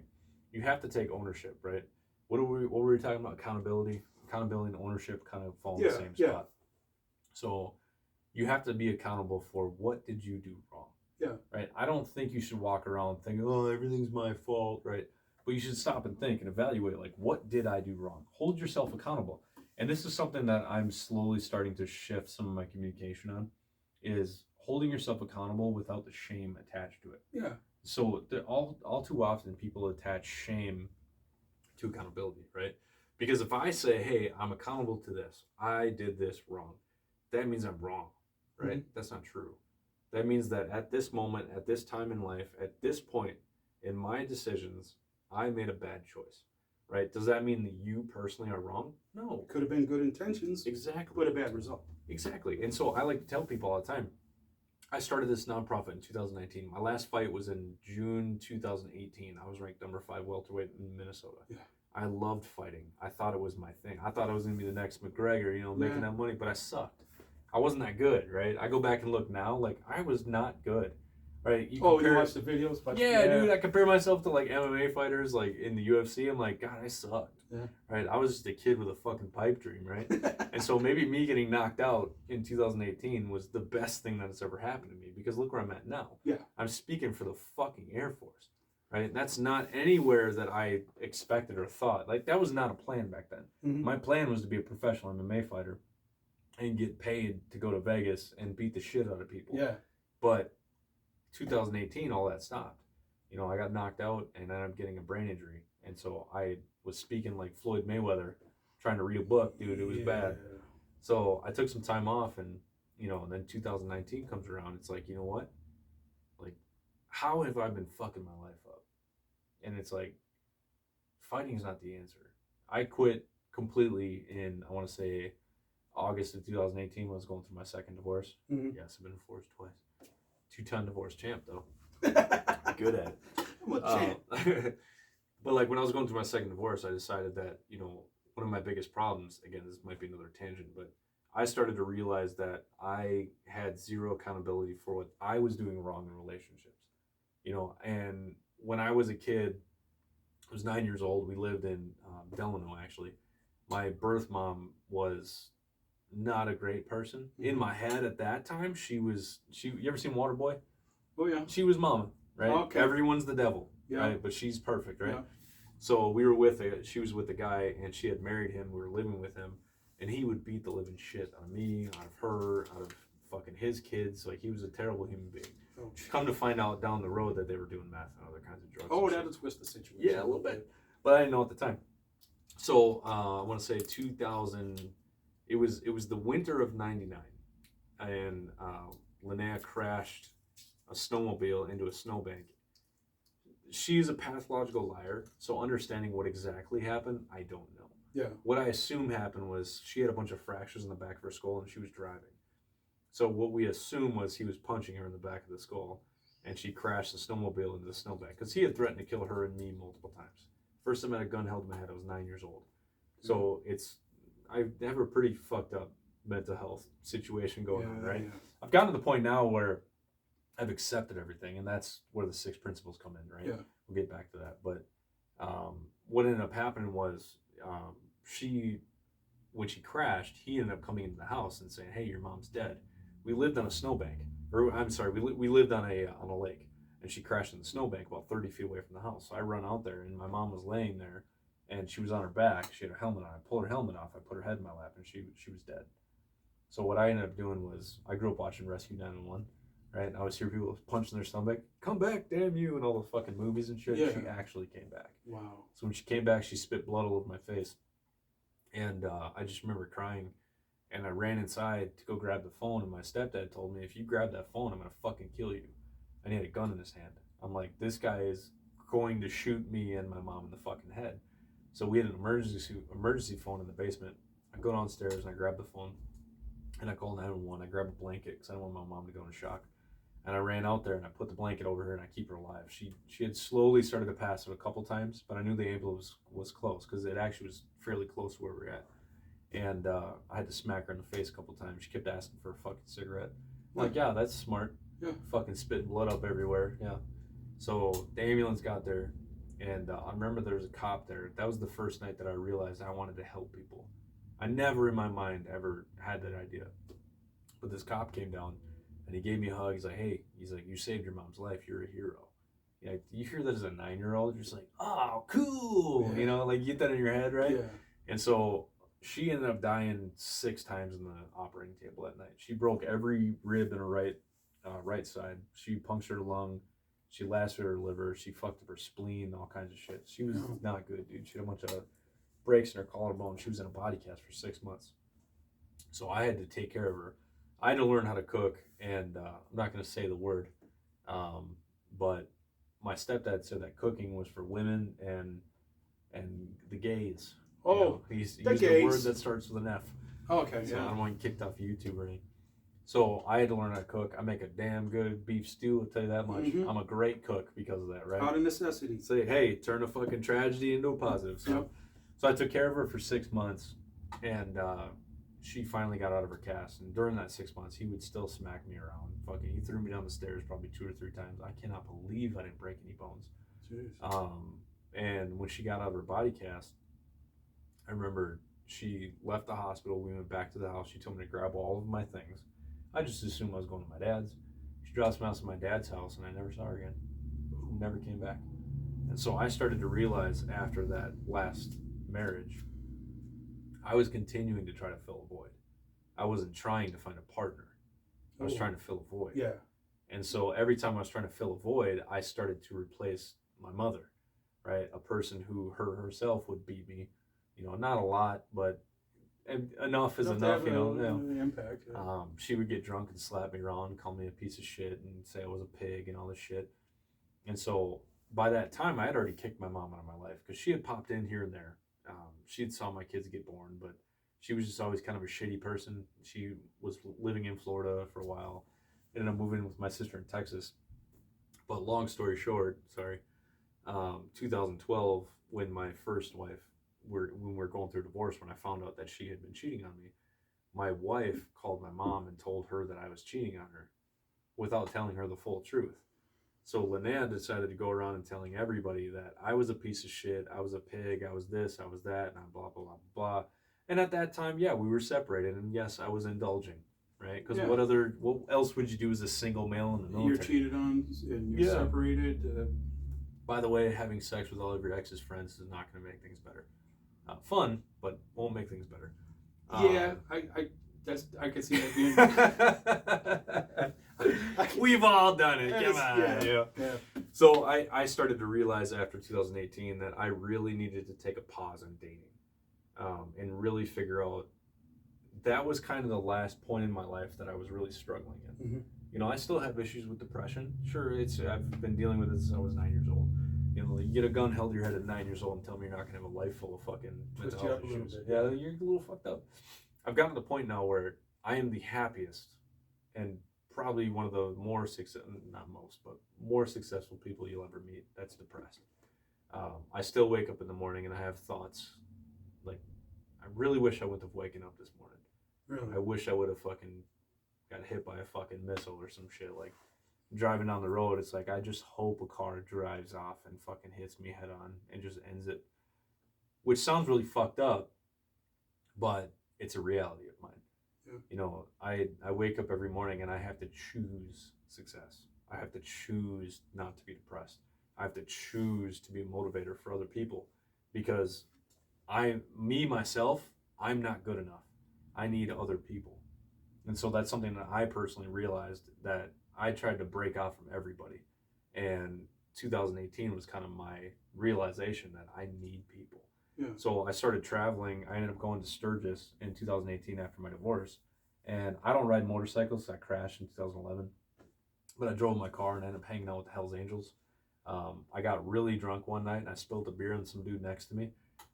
You have to take ownership, right? What were we talking about? Accountability and ownership kind of fall in the same spot. So you have to be accountable for what did you do wrong. Yeah. Right. I don't think you should walk around thinking, oh, everything's my fault, right? But you should stop and think and evaluate, like, what did I do wrong? Hold yourself accountable. And this is something that I'm slowly starting to shift some of my communication on, is holding yourself accountable without the shame attached to it. Yeah. So all too often people attach shame to accountability, right? Because if I say, hey, I'm accountable to this, I did this wrong, that means I'm wrong, right? Mm-hmm. That's not true. That means that at this moment, at this time in life, at this point in my decisions, I made a bad choice, right? Does that mean that you personally are wrong? No. Could have been good intentions. Exactly. But a bad result. Exactly. And so I like to tell people all the time, I started this nonprofit in 2019. My last fight was in June 2018. I was ranked number 5 welterweight in Minnesota. Yeah. I loved fighting. I thought it was my thing. I thought I was going to be the next McGregor, you know, making that money, but I sucked. I wasn't that good, right? I go back and look now, like, I was not good, right? You watch the videos? But dude, I compare myself to, like, MMA fighters, like, in the UFC. I'm like, God, I sucked, right? I was just a kid with a fucking pipe dream, right? And so maybe me getting knocked out in 2018 was the best thing that's ever happened to me, because look where I'm at now. Yeah. I'm speaking for the fucking Air Force, right? That's not anywhere that I expected or thought. Like, that was not a plan back then. Mm-hmm. My plan was to be a professional MMA fighter and get paid to go to Vegas and beat the shit out of people. Yeah. But 2018, all that stopped. you know, I got knocked out and ended up getting a brain injury. And so I was speaking like Floyd Mayweather, trying to read a book, dude. It was bad. So I took some time off, and you know, and then 2019 comes around. It's like, you know what? Like, how have I been fucking my life up? And it's like, fighting is not the answer. I quit completely in, I want to say, August of 2018 when I was going through my second divorce. Mm-hmm. Yes, I've been divorced twice. 2-time divorce champ, though. Good at it. I'm a champ. But like when I was going through my second divorce, I decided that, you know, one of my biggest problems, again, this might be another tangent, but I started to realize that I had zero accountability for what I was doing wrong in relationships. You know, and when I was a kid, I was 9 years old. We lived in Delano, actually. My birth mom was not a great person. Mm-hmm. In my head at that time, you ever seen Waterboy? Oh, yeah. She was mama, right? Okay. Everyone's the devil, yeah. right? But she's perfect, right? Yeah. So she was with a guy, and she had married him. We were living with him, and he would beat the living shit out of me, out of her, out of fucking his kids. Like, he was a terrible human being. Oh, come to find out down the road that they were doing meth and other kinds of drugs. Oh, that'll twist the situation. Yeah, a little bit. But I didn't know at the time. So I want to say 2000. It was the winter of '99, and Linnea crashed a snowmobile into a snowbank. She's a pathological liar, so understanding what exactly happened, I don't know. Yeah. What I assume happened was she had a bunch of fractures in the back of her skull, and she was driving. So what we assume was he was punching her in the back of the skull, and she crashed the snowmobile into the snowbank, because he had threatened to kill her and me multiple times. First time I had a gun held in my head, I was 9 years old. So I have a pretty fucked up mental health situation going on, right? Yeah. I've gotten to the point now where I've accepted everything, and that's where the 6 principles come in, right? Yeah. We'll get back to that. But what ended up happening was when she crashed, he ended up coming into the house and saying, "Hey, your mom's dead." We lived on a snowbank, or I'm sorry, we lived on a lake, and she crashed in the snowbank about 30 feet away from the house. So I run out there, and my mom was laying there, and she was on her back. She had her helmet on. I pulled her helmet off. I put her head in my lap, and she was dead. So what I ended up doing was, I grew up watching Rescue 911, right? And I always hear people punching their stomach, "Come back, damn you," and all the fucking movies and shit. Yeah. She actually came back. Wow. So when she came back, she spit blood all over my face. And I just remember crying. And I ran inside to go grab the phone, and my stepdad told me, "If you grab that phone, I'm going to fucking kill you." And he had a gun in his hand. I'm like, this guy is going to shoot me and my mom in the fucking head. So we had an emergency phone in the basement. I go downstairs and I grab the phone, and I call 911. I grab a blanket because I don't want my mom to go into shock. And I ran out there and I put the blanket over her and I keep her alive. She had slowly started to pass out a couple times, but I knew the ambulance was close because it actually was fairly close to where we were at. And I had to smack her in the face a couple times. She kept asking for a fucking cigarette. I'm like, yeah, that's smart. Yeah. Fucking spitting blood up everywhere. Yeah. So the ambulance got there, and I remember there was a cop there. That was the first night that I realized I wanted to help people. I never in my mind ever had that idea. But this cop came down, and he gave me a hug. He's like, "Hey," he's like, "you saved your mom's life. You're a hero." You know, you hear that as a 9-year-old, you're just like, "Oh, cool." Yeah. You know, like you get that in your head, right? Yeah. And so she ended up dying 6 times in the operating table that night. She broke every rib in her right side. She punctured her lung. She lacerated her liver. She fucked up her spleen, all kinds of shit. She was not good, dude. She had a bunch of breaks in her collarbone. She was in a body cast for 6 months. So I had to take care of her. I had to learn how to cook, and I'm not going to say the word, but my stepdad said that cooking was for women and the gays. Oh, you know, he's used a word that starts with an F. Oh, okay, so yeah. I don't want to get kicked off YouTube or anything. So I had to learn how to cook. I make a damn good beef stew, I'll tell you that much. Mm-hmm. I'm a great cook because of that, right? Out of necessity. Say, hey, turn a fucking tragedy into a positive. So I took care of her for 6 months, and she finally got out of her cast. And during that 6 months, he would still smack me around. Fucking, he threw me down the stairs probably 2 or 3 times. I cannot believe I didn't break any bones. Jeez. And when she got out of her body cast, I remember she left the hospital. We went back to the house. She told me to grab all of my things. I just assumed I was going to my dad's. She dropped me off to my dad's house, and I never saw her again. Never came back. And so I started to realize after that last marriage, I was continuing to try to fill a void. I wasn't trying to find a partner. I was trying to fill a void. Yeah. And so every time I was trying to fill a void, I started to replace my mother, right? A person who herself would beat me, not a lot, but enough is enough, Impact. Yeah. She would get drunk and slap me around, call me a piece of shit, and say I was a pig and all this shit. And so by that time, I had already kicked my mom out of my life because she had popped in here and there. She had saw my kids get born, but she was just always kind of a shitty person. She was living in Florida for a while. Ended up moving with my sister in Texas. But long story short, 2012, when my first wife, when we were going through divorce, when I found out that she had been cheating on me, my wife called my mom and told her that I was cheating on her without telling her the full truth. So Linnea decided to go around and telling everybody that I was a piece of shit, I was a pig, I was this, I was that, and blah, blah, blah, blah. And at that time, yeah, we were separated, and yes, I was indulging, right? Because what else would you do as a single male in the military? You're cheated on, and you're separated. By the way, having sex with all of your ex's friends is not going to make things better. Fun, but won't make things better. I can see that being. We've all done it. Come on. Yeah. So I started to realize after 2018 that I really needed to take a pause on dating, and really figure out. That was kind of the last point in my life that I was really struggling in. Mm-hmm. I still have issues with depression. Sure, I've been dealing with it since I was 9 years old. You get a gun held to your head at 9 years old and tell me you're not gonna have a life full of fucking mental health issues. Yeah, you're a little fucked up. I've gotten to the point now where I am the happiest and probably one of the more successful people you'll ever meet that's depressed. I still wake up in the morning and I have thoughts like, I really wish I wouldn't have waken up this morning. Really? I wish I would have fucking got hit by a fucking missile or some shit. Like, driving down the road, it's like, I just hope a car drives off and fucking hits me head on and just ends it. Which sounds really fucked up, but it's a reality of mine. Yeah. I wake up every morning and I have to choose success. I have to choose not to be depressed. I have to choose to be a motivator for other people because myself, I'm not good enough. I need other people. And so that's something that I personally realized that I tried to break off from everybody. And 2018 was kind of my realization that I need people. Yeah. So I started traveling. I ended up going to Sturgis in 2018 after my divorce. And I don't ride motorcycles. I crashed in 2011. But I drove my car and ended up hanging out with the Hells Angels. I got really drunk one night and I spilled a beer on some dude next to me.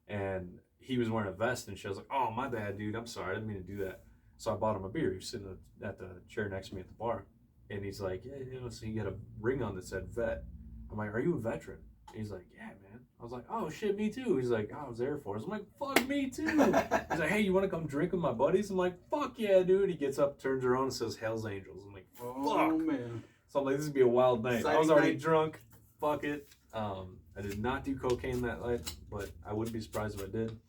And he was wearing a vest and she was like, "Oh, my bad, dude. I'm sorry. I didn't mean to do that." So I bought him a beer. He was sitting at the chair next to me at the bar. And he's like, "Yeah, so he had a ring on that said vet." I'm like, "Are you a veteran?" And he's like, "Yeah, man." I was like, "Oh, shit, me too." He's like, "Oh, I was Air Force." I'm like, "Fuck, me too." He's like, "Hey, you want to come drink with my buddies?" I'm like, "Fuck yeah, dude." He gets up, turns around, and says, "Hells Angels." I'm like, "Fuck." Oh, man. So I'm like, this would be a wild night. Exciting I was already night. drunk. Fuck it. I did not do cocaine that night, but I wouldn't be surprised if I did.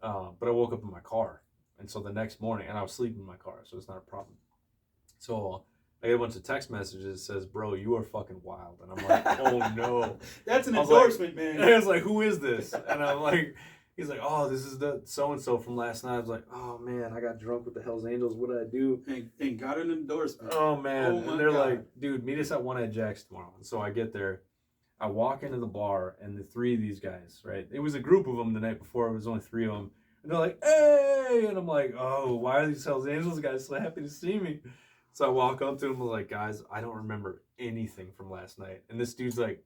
But I woke up in my car. And so the next morning, and I was sleeping in my car, so it's not a problem. So I get a bunch of text messages that says, "Bro, you are fucking wild." And I'm like, "Oh no." That's an endorsement, man. I was like, "Who is this?" And I'm like, he's like, "Oh, this is the so-and-so from last night." I was like, "Oh man, I got drunk with the Hells Angels. What did I do?" And got an endorsement. Oh man. Oh, and they're God. like, "Dude, meet us at One Eye Jack's tomorrow." And so I get there. I walk into the bar, and the three of these guys, right? It was a group of them the night before. It was only three of them. And they're like, "Hey!" And I'm like, "Oh, why are these Hells Angels guys so happy to see me?" So I walk up to them and I'm like, "Guys, I don't remember anything from last night." And this dude's like,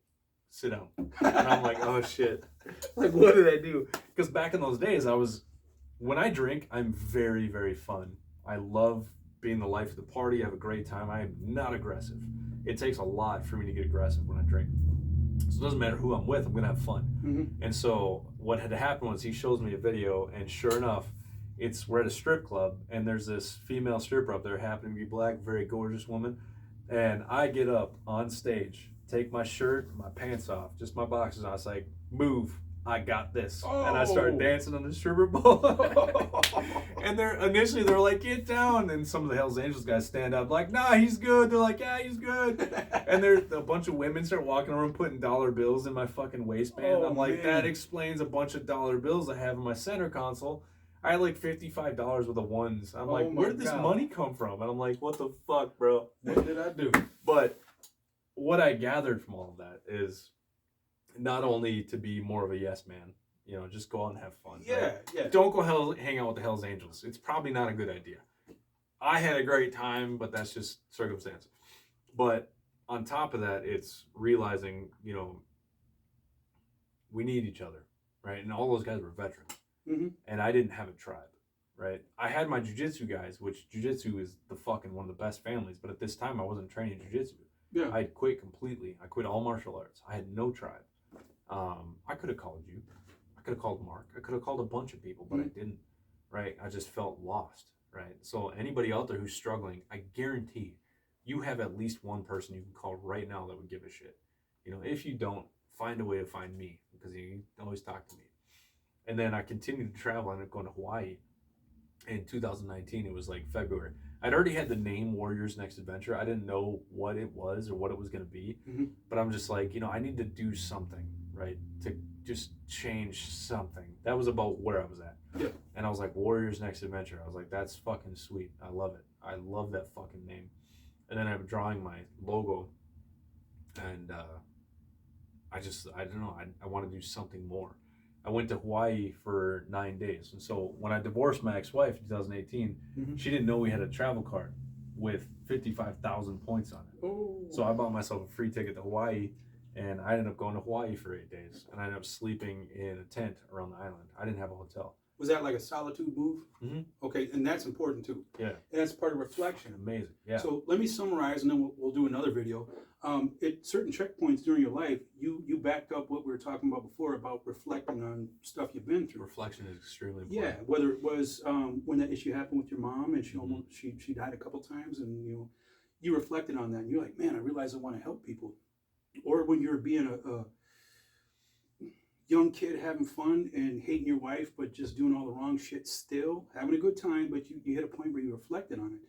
"Sit down." And I'm like, "Oh, shit." Like, what did I do? Because back in those days, when I drink, I'm very, very fun. I love being the life of the party. I have a great time. I am not aggressive. It takes a lot for me to get aggressive when I drink. So it doesn't matter who I'm with, I'm going to have fun. Mm-hmm. And so what had happened was he shows me a video, and sure enough, we're at a strip club, and there's this female stripper up there, happening to be black, very gorgeous woman. And I get up on stage, take my shirt, my pants off, just my boxers on. I was like, "Move, I got this." Oh. And I started dancing on the stripper pole. And initially they're like, "Get down." And some of the Hells Angels guys stand up like, "Nah, he's good." They're like, "Yeah, he's good." And a bunch of women start walking around putting dollar bills in my fucking waistband. Oh, I'm like, man. "That explains a bunch of dollar bills I have in my center console." I had like $55 with the ones. I'm Oh like, my where did this God. money come from? And I'm like, what the fuck, bro? What did I do? But what I gathered from all of that is not only to be more of a yes man, you know, just go out and have fun. Yeah, right? yeah. Don't go hang out with the Hells Angels. It's probably not a good idea. I had a great time, but that's just circumstance. But on top of that, it's realizing, you know, we need each other, right? And all those guys were veterans, and I didn't have a tribe, right? I had my jujitsu guys, which jujitsu is the fucking one of the best families. But at this time, I wasn't training jujitsu. Yeah. I had quit completely. I quit all martial arts. I had no tribe. I could have called you. I could have called Mark. I could have called a bunch of people, but I didn't, right? I just felt lost, right? So anybody out there who's struggling, I guarantee you have at least one person you can call right now that would give a shit. You know, if you don't, find a way to find me, because you can always talk to me. And then I continued to travel. I ended up going to Hawaii in 2019. It was like February. I'd already had the name Warriors Next Adventure. I didn't know what it was or what it was going to be, but I'm just like, you know, I need to do something, right, to just change something. That was about where I was at. Yeah. And I was like, Warriors Next Adventure. I was like, that's fucking sweet. I love it. I love that fucking name. And then I'm drawing my logo, and I don't know, I want to do something more. I went to Hawaii for 9 days. And so when I divorced my ex-wife in 2018, she didn't know we had a travel card with 55,000 points on it. Oh. So I bought myself a free ticket to Hawaii, and I ended up going to Hawaii for 8 days. And I ended up sleeping in a tent around the island. I didn't have a hotel. Was that like a solitude move? Okay, and that's important too. Yeah. And that's part of reflection. Amazing. Yeah. So let me summarize, and then we'll do another video. At certain checkpoints during your life, you backed up what we were talking about before about reflecting on stuff you've been through. Reflection is extremely important. Yeah, whether it was when that issue happened with your mom, and she died a couple times, and you reflected on that, and you're like, man, I realize I want to help people. Or when you're being a young kid having fun and hating your wife, but just doing all the wrong shit still, having a good time, but you hit a point where you reflected on it.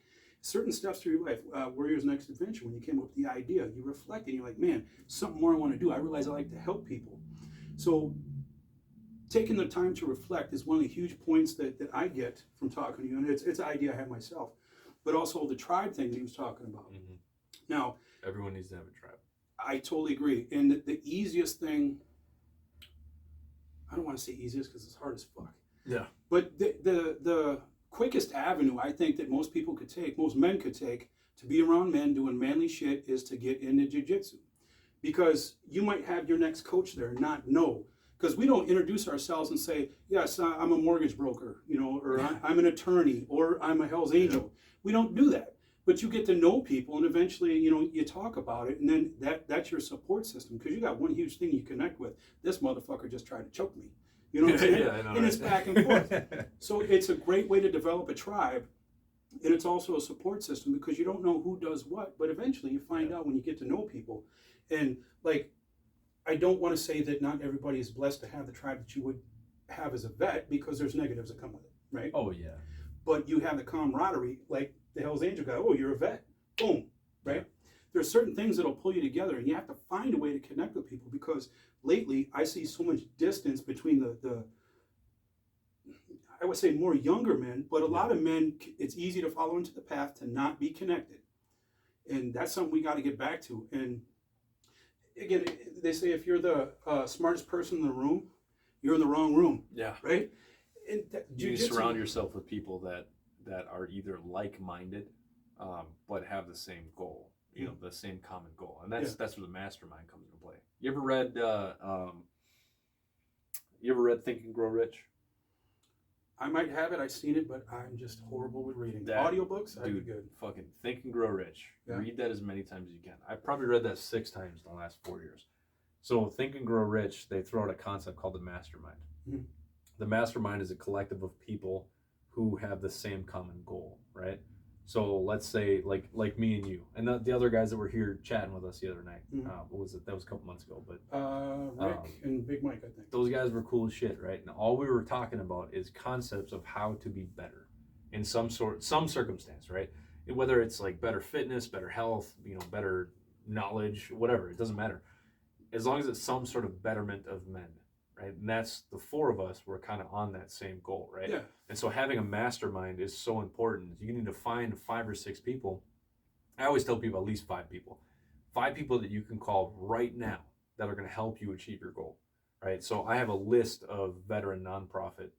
Certain steps through your life, Warrior's Next Adventure, when you came up with the idea, you reflected, you're like, man, something more I want to do. I realize I like to help people. So taking the time to reflect is one of the huge points that I get from talking to you, and it's an idea I have myself, but also the tribe thing that he was talking about. Now, everyone needs to have a tribe. I totally agree. And the easiest thing, I don't want to say easiest because it's hard as fuck. Yeah. But the quickest avenue I think that most people could take, most men could take, to be around men doing manly shit is to get into jiu-jitsu. Because you might have your next coach there and not know. Because we don't introduce ourselves and say, yes, I'm a mortgage broker, or I'm an attorney, or I'm a Hell's Angel. We don't do that. But you get to know people, and eventually, you talk about it, and then that's your support system. Because you got one huge thing you connect with. This motherfucker just tried to choke me. You know what I'm saying? Yeah, I know, and it's back and forth. So it's a great way to develop a tribe, and it's also a support system because you don't know who does what, but eventually you find out when you get to know people. And I don't want to say that not everybody is blessed to have the tribe that you would have as a vet, because there's negatives that come with it, right? Oh yeah. But you have the camaraderie, like the Hell's Angel guy. Oh, you're a vet. Boom, right? Yeah. There's certain things that'll pull you together, and you have to find a way to connect with people, because lately I see so much distance between the I would say more younger men, but a lot of men, it's easy to follow into the path to not be connected. And that's something we got to get back to. And again, they say if you're the smartest person in the room, you're in the wrong room. Yeah. Right? And you surround yourself with people that are either like-minded, but have the same goal. The same common goal, and that's where the mastermind comes into play. You ever read Think and Grow Rich? I might have it. I've seen it, but I'm just horrible with reading. Audiobooks, I'd be good. Fucking Think and Grow Rich. Yeah. Read that as many times as you can. I've probably read that 6 times in the last 4 years. So Think and Grow Rich, they throw out a concept called the mastermind. Mm-hmm. The mastermind is a collective of people who have the same common goal, right? So let's say like me and you, and the other guys that were here chatting with us the other night. Mm-hmm. What was it? That was a couple months ago. But Rick and Big Mike, I think. Those guys were cool as shit, right? And all we were talking about is concepts of how to be better in some circumstance, right? Whether it's like better fitness, better health, better knowledge, whatever. It doesn't matter. As long as it's some sort of betterment of men, right? And that's the four of us. We're kind of on that same goal, right? Yeah. And so having a mastermind is so important. You need to find 5 or 6 people. I always tell people at least 5 people. 5 people that you can call right now that are going to help you achieve your goal, right? So I have a list of veteran nonprofit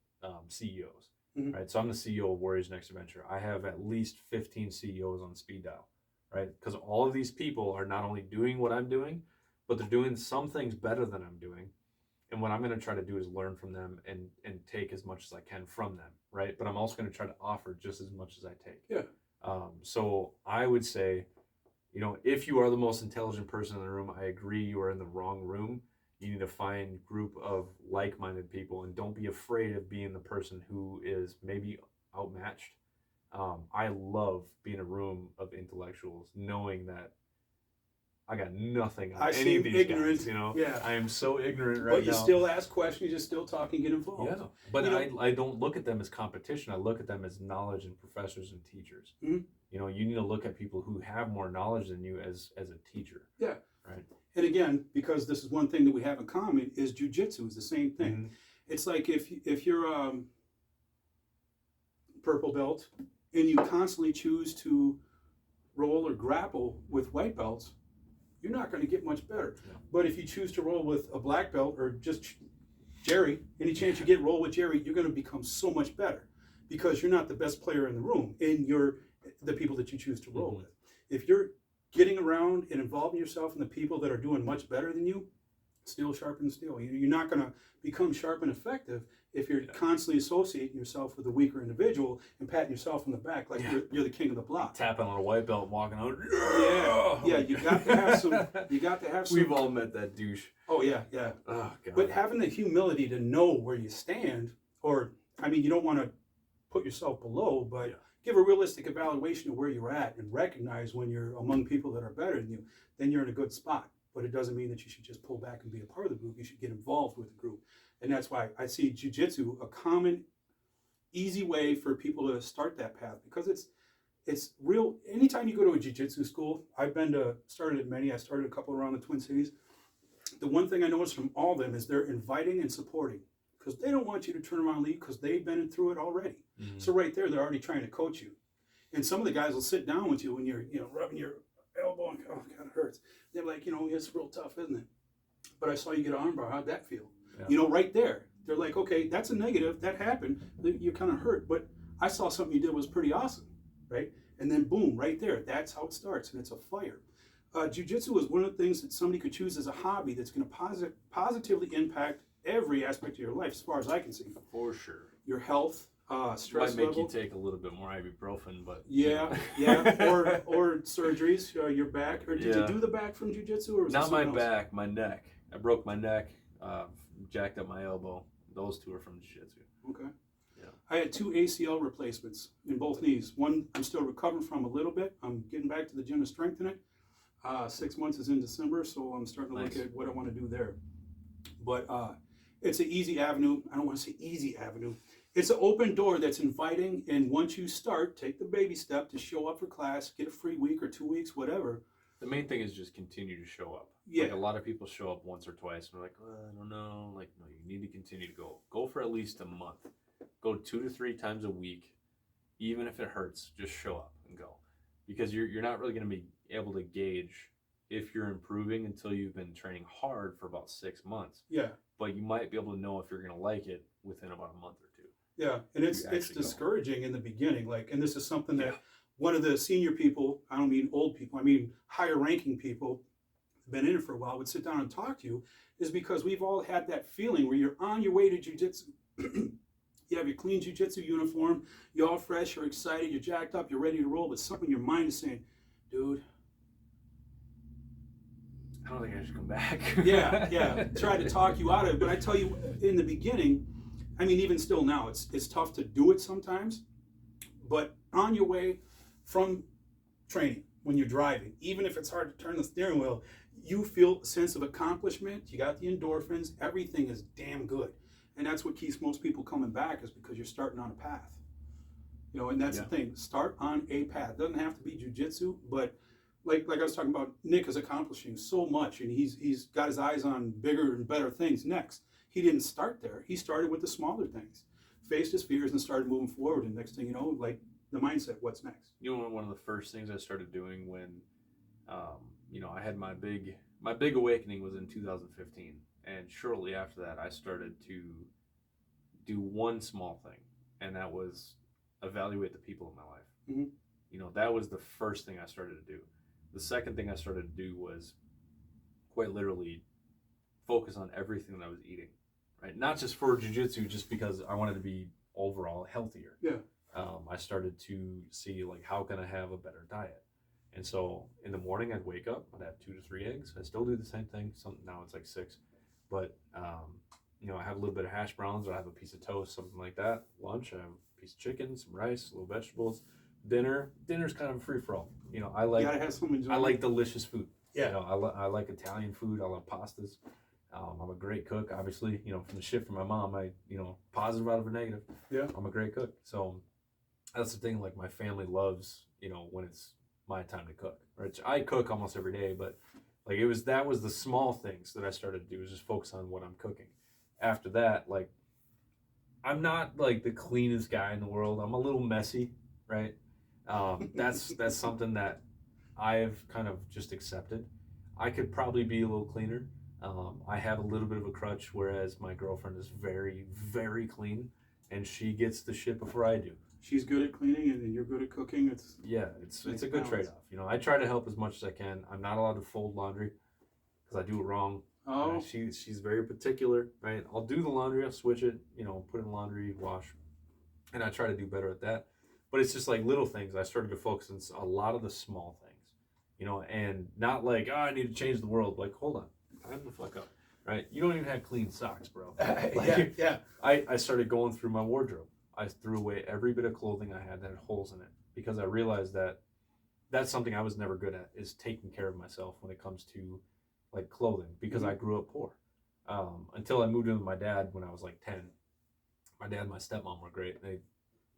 CEOs, right? So I'm the CEO of Warriors Next Adventure. I have at least 15 CEOs on speed dial, right? Because all of these people are not only doing what I'm doing, but they're doing some things better than I'm doing. And what I'm going to try to do is learn from them and take as much as I can from them, right? But I'm also going to try to offer just as much as I take. Yeah. So I would say, if you are the most intelligent person in the room, I agree you are in the wrong room. You need to find a group of like-minded people, and don't be afraid of being the person who is maybe outmatched. I love being in a room of intellectuals, knowing that I got nothing on any of these ignorant, guys, Yeah. I am so ignorant right now. But you still ask questions, you still talk and get involved. Yeah, but I don't look at them as competition. I look at them as knowledge and professors and teachers. Mm-hmm. You need to look at people who have more knowledge than you as a teacher. Yeah. Right. And again, because this is one thing that we have in common, is jujitsu is the same thing. Mm-hmm. It's like if you're purple belt and you constantly choose to roll or grapple with white belts, you're not going to get much better. Yeah. But if you choose to roll with a black belt or just Jerry, any chance you get roll with Jerry, you're going to become so much better because you're not the best player in the room and you're the people that you choose to roll with. If you're getting around and involving yourself in the people that are doing much better than you, steel sharpens steel. You're not going to become sharp and effective if you're constantly associating yourself with a weaker individual and patting yourself on the back like you're the king of the block. Tapping on a white belt and walking out. Yeah. You got to have some. We've all met that douche. Oh yeah. Oh God. But having the humility to know where you stand, you don't want to put yourself below, but give a realistic evaluation of where you're at and recognize when you're among people that are better than you, then you're in a good spot. But it doesn't mean that you should just pull back and be a part of the group. You should get involved with the group. And that's why I see jiu-jitsu a common, easy way for people to start that path because it's real. Anytime you go to a jiu-jitsu school, started at many. I started a couple around the Twin Cities. The one thing I noticed from all of them is they're inviting and supporting because they don't want you to turn around and leave because they've been through it already. Mm-hmm. So right there, they're already trying to coach you. And some of the guys will sit down with you when you're rubbing your elbow and oh God, it hurts. They're like, it's real tough, isn't it? But I saw you get an armbar. How'd that feel? Yeah. Right there. They're like, okay, that's a negative. That happened. You're kind of hurt. But I saw something you did was pretty awesome, right? And then boom, right there. That's how it starts, and it's a fire. Jiu-jitsu is one of the things that somebody could choose as a hobby that's going to positively impact every aspect of your life, as far as I can see. For sure. Your health, stress level. Might make you take a little bit more ibuprofen, but yeah, or surgeries, your back. Or did you do the back from jiu-jitsu, or was not my else? back, my neck? I broke my neck, jacked up my elbow. Those 2 are from jiu-jitsu. Okay. Yeah. I had 2 ACL replacements in both knees. One I'm still recovering from a little bit. I'm getting back to the gym to strengthen it. 6 months is in December, so I'm starting to look at what I want to do there. But it's an easy avenue. I don't want to say easy avenue. It's an open door that's inviting, and once you start, take the baby step to show up for class, get a free week or 2 weeks, whatever. The main thing is just continue to show up. Yeah. Like a lot of people show up once or twice and they're like, I don't know. Like, no, you need to continue to go. Go for at least a month. Go 2 to 3 times a week. Even if it hurts, just show up and go. Because you're not really going to be able to gauge if you're improving until you've been training hard for about 6 months. Yeah. But you might be able to know if you're going to like it within about a month or 2. Yeah, and it's discouraging in the beginning. And this is something that one of the senior people, I don't mean old people, I mean higher ranking people, been in it for a while, would sit down and talk to you, is because we've all had that feeling where you're on your way to jiu-jitsu. You have your clean jiu-jitsu uniform, you're all fresh, you're excited, you're jacked up, you're ready to roll, but something in your mind is saying, dude, I don't think I should come back. yeah. Try to talk you out of it. But I tell you, in the beginning, even still now, it's tough to do it sometimes. But on your way from training, when you're driving, even if it's hard to turn the steering wheel, you feel a sense of accomplishment. You got the endorphins. Everything is damn good. And that's what keeps most people coming back, is because you're starting on a path. And that's the thing. Start on a path. It doesn't have to be jiu-jitsu, but like I was talking about, Nick is accomplishing so much, and he's got his eyes on bigger and better things next. he didn't start there. He started with the smaller things, faced his fears, and started moving forward. And next thing you know, like the mindset, what's next? You know, one of the first things I started doing when, you know, I had my big awakening was in 2015, and shortly after that, I started to do one small thing, and that was evaluate the people in my life. Mm-hmm. You know, that was the first thing I started to do. The second thing I started to do was quite literally focus on everything that I was eating, right? Not just for jiu-jitsu, just because I wanted to be overall healthier. Yeah. I started to see, like, how can I have a better diet? And so in the morning, I'd wake up, I'd have 2 to 3 eggs. I still do the same thing. Now it's like 6. But, you know, I have a little bit of hash browns, or I have a piece of toast, something like that. Lunch, I have a piece of chicken, some rice, little vegetables. Dinner's kind of a free-for-all. You know, I like, You gotta have some enjoyment. I like delicious food. Yeah. You know, I like Italian food. I love pastas. I'm a great cook, obviously. You know, from the shit from my mom, you know, positive out of a negative. Yeah. I'm a great cook. So that's the thing. Like, my family loves, you know, when it's my time to cook. Right? I cook almost every day, but like that was the small things that I started to do, is just focus on what I'm cooking. After that, like, I'm not like the cleanest guy in the world. I'm a little messy, right? That's something that I've kind of just accepted. I could probably be a little cleaner. I have a little bit of a crutch, whereas my girlfriend is very, very clean, and she gets the shit before I do. She's good at cleaning, and you're good at cooking. It's a good trade-off. You know, I try to help as much as I can. I'm not allowed to fold laundry because I do it wrong. Oh, she's very particular, right? I'll do the laundry, I'll switch it, you know, put it in laundry, wash, and I try to do better at that. But it's just like little things. I started to focus on a lot of the small things, you know, and not like, oh, I need to change the world. Like, hold on, time the fuck up, right? You don't even have clean socks, bro. Like, yeah. I started going through my wardrobe. I threw away every bit of clothing I had that had holes in it, because I realized that that's something I was never good at, is taking care of myself when it comes to like clothing, because I grew up poor. Until I moved in with my dad when I was like 10. My dad and my stepmom were great. They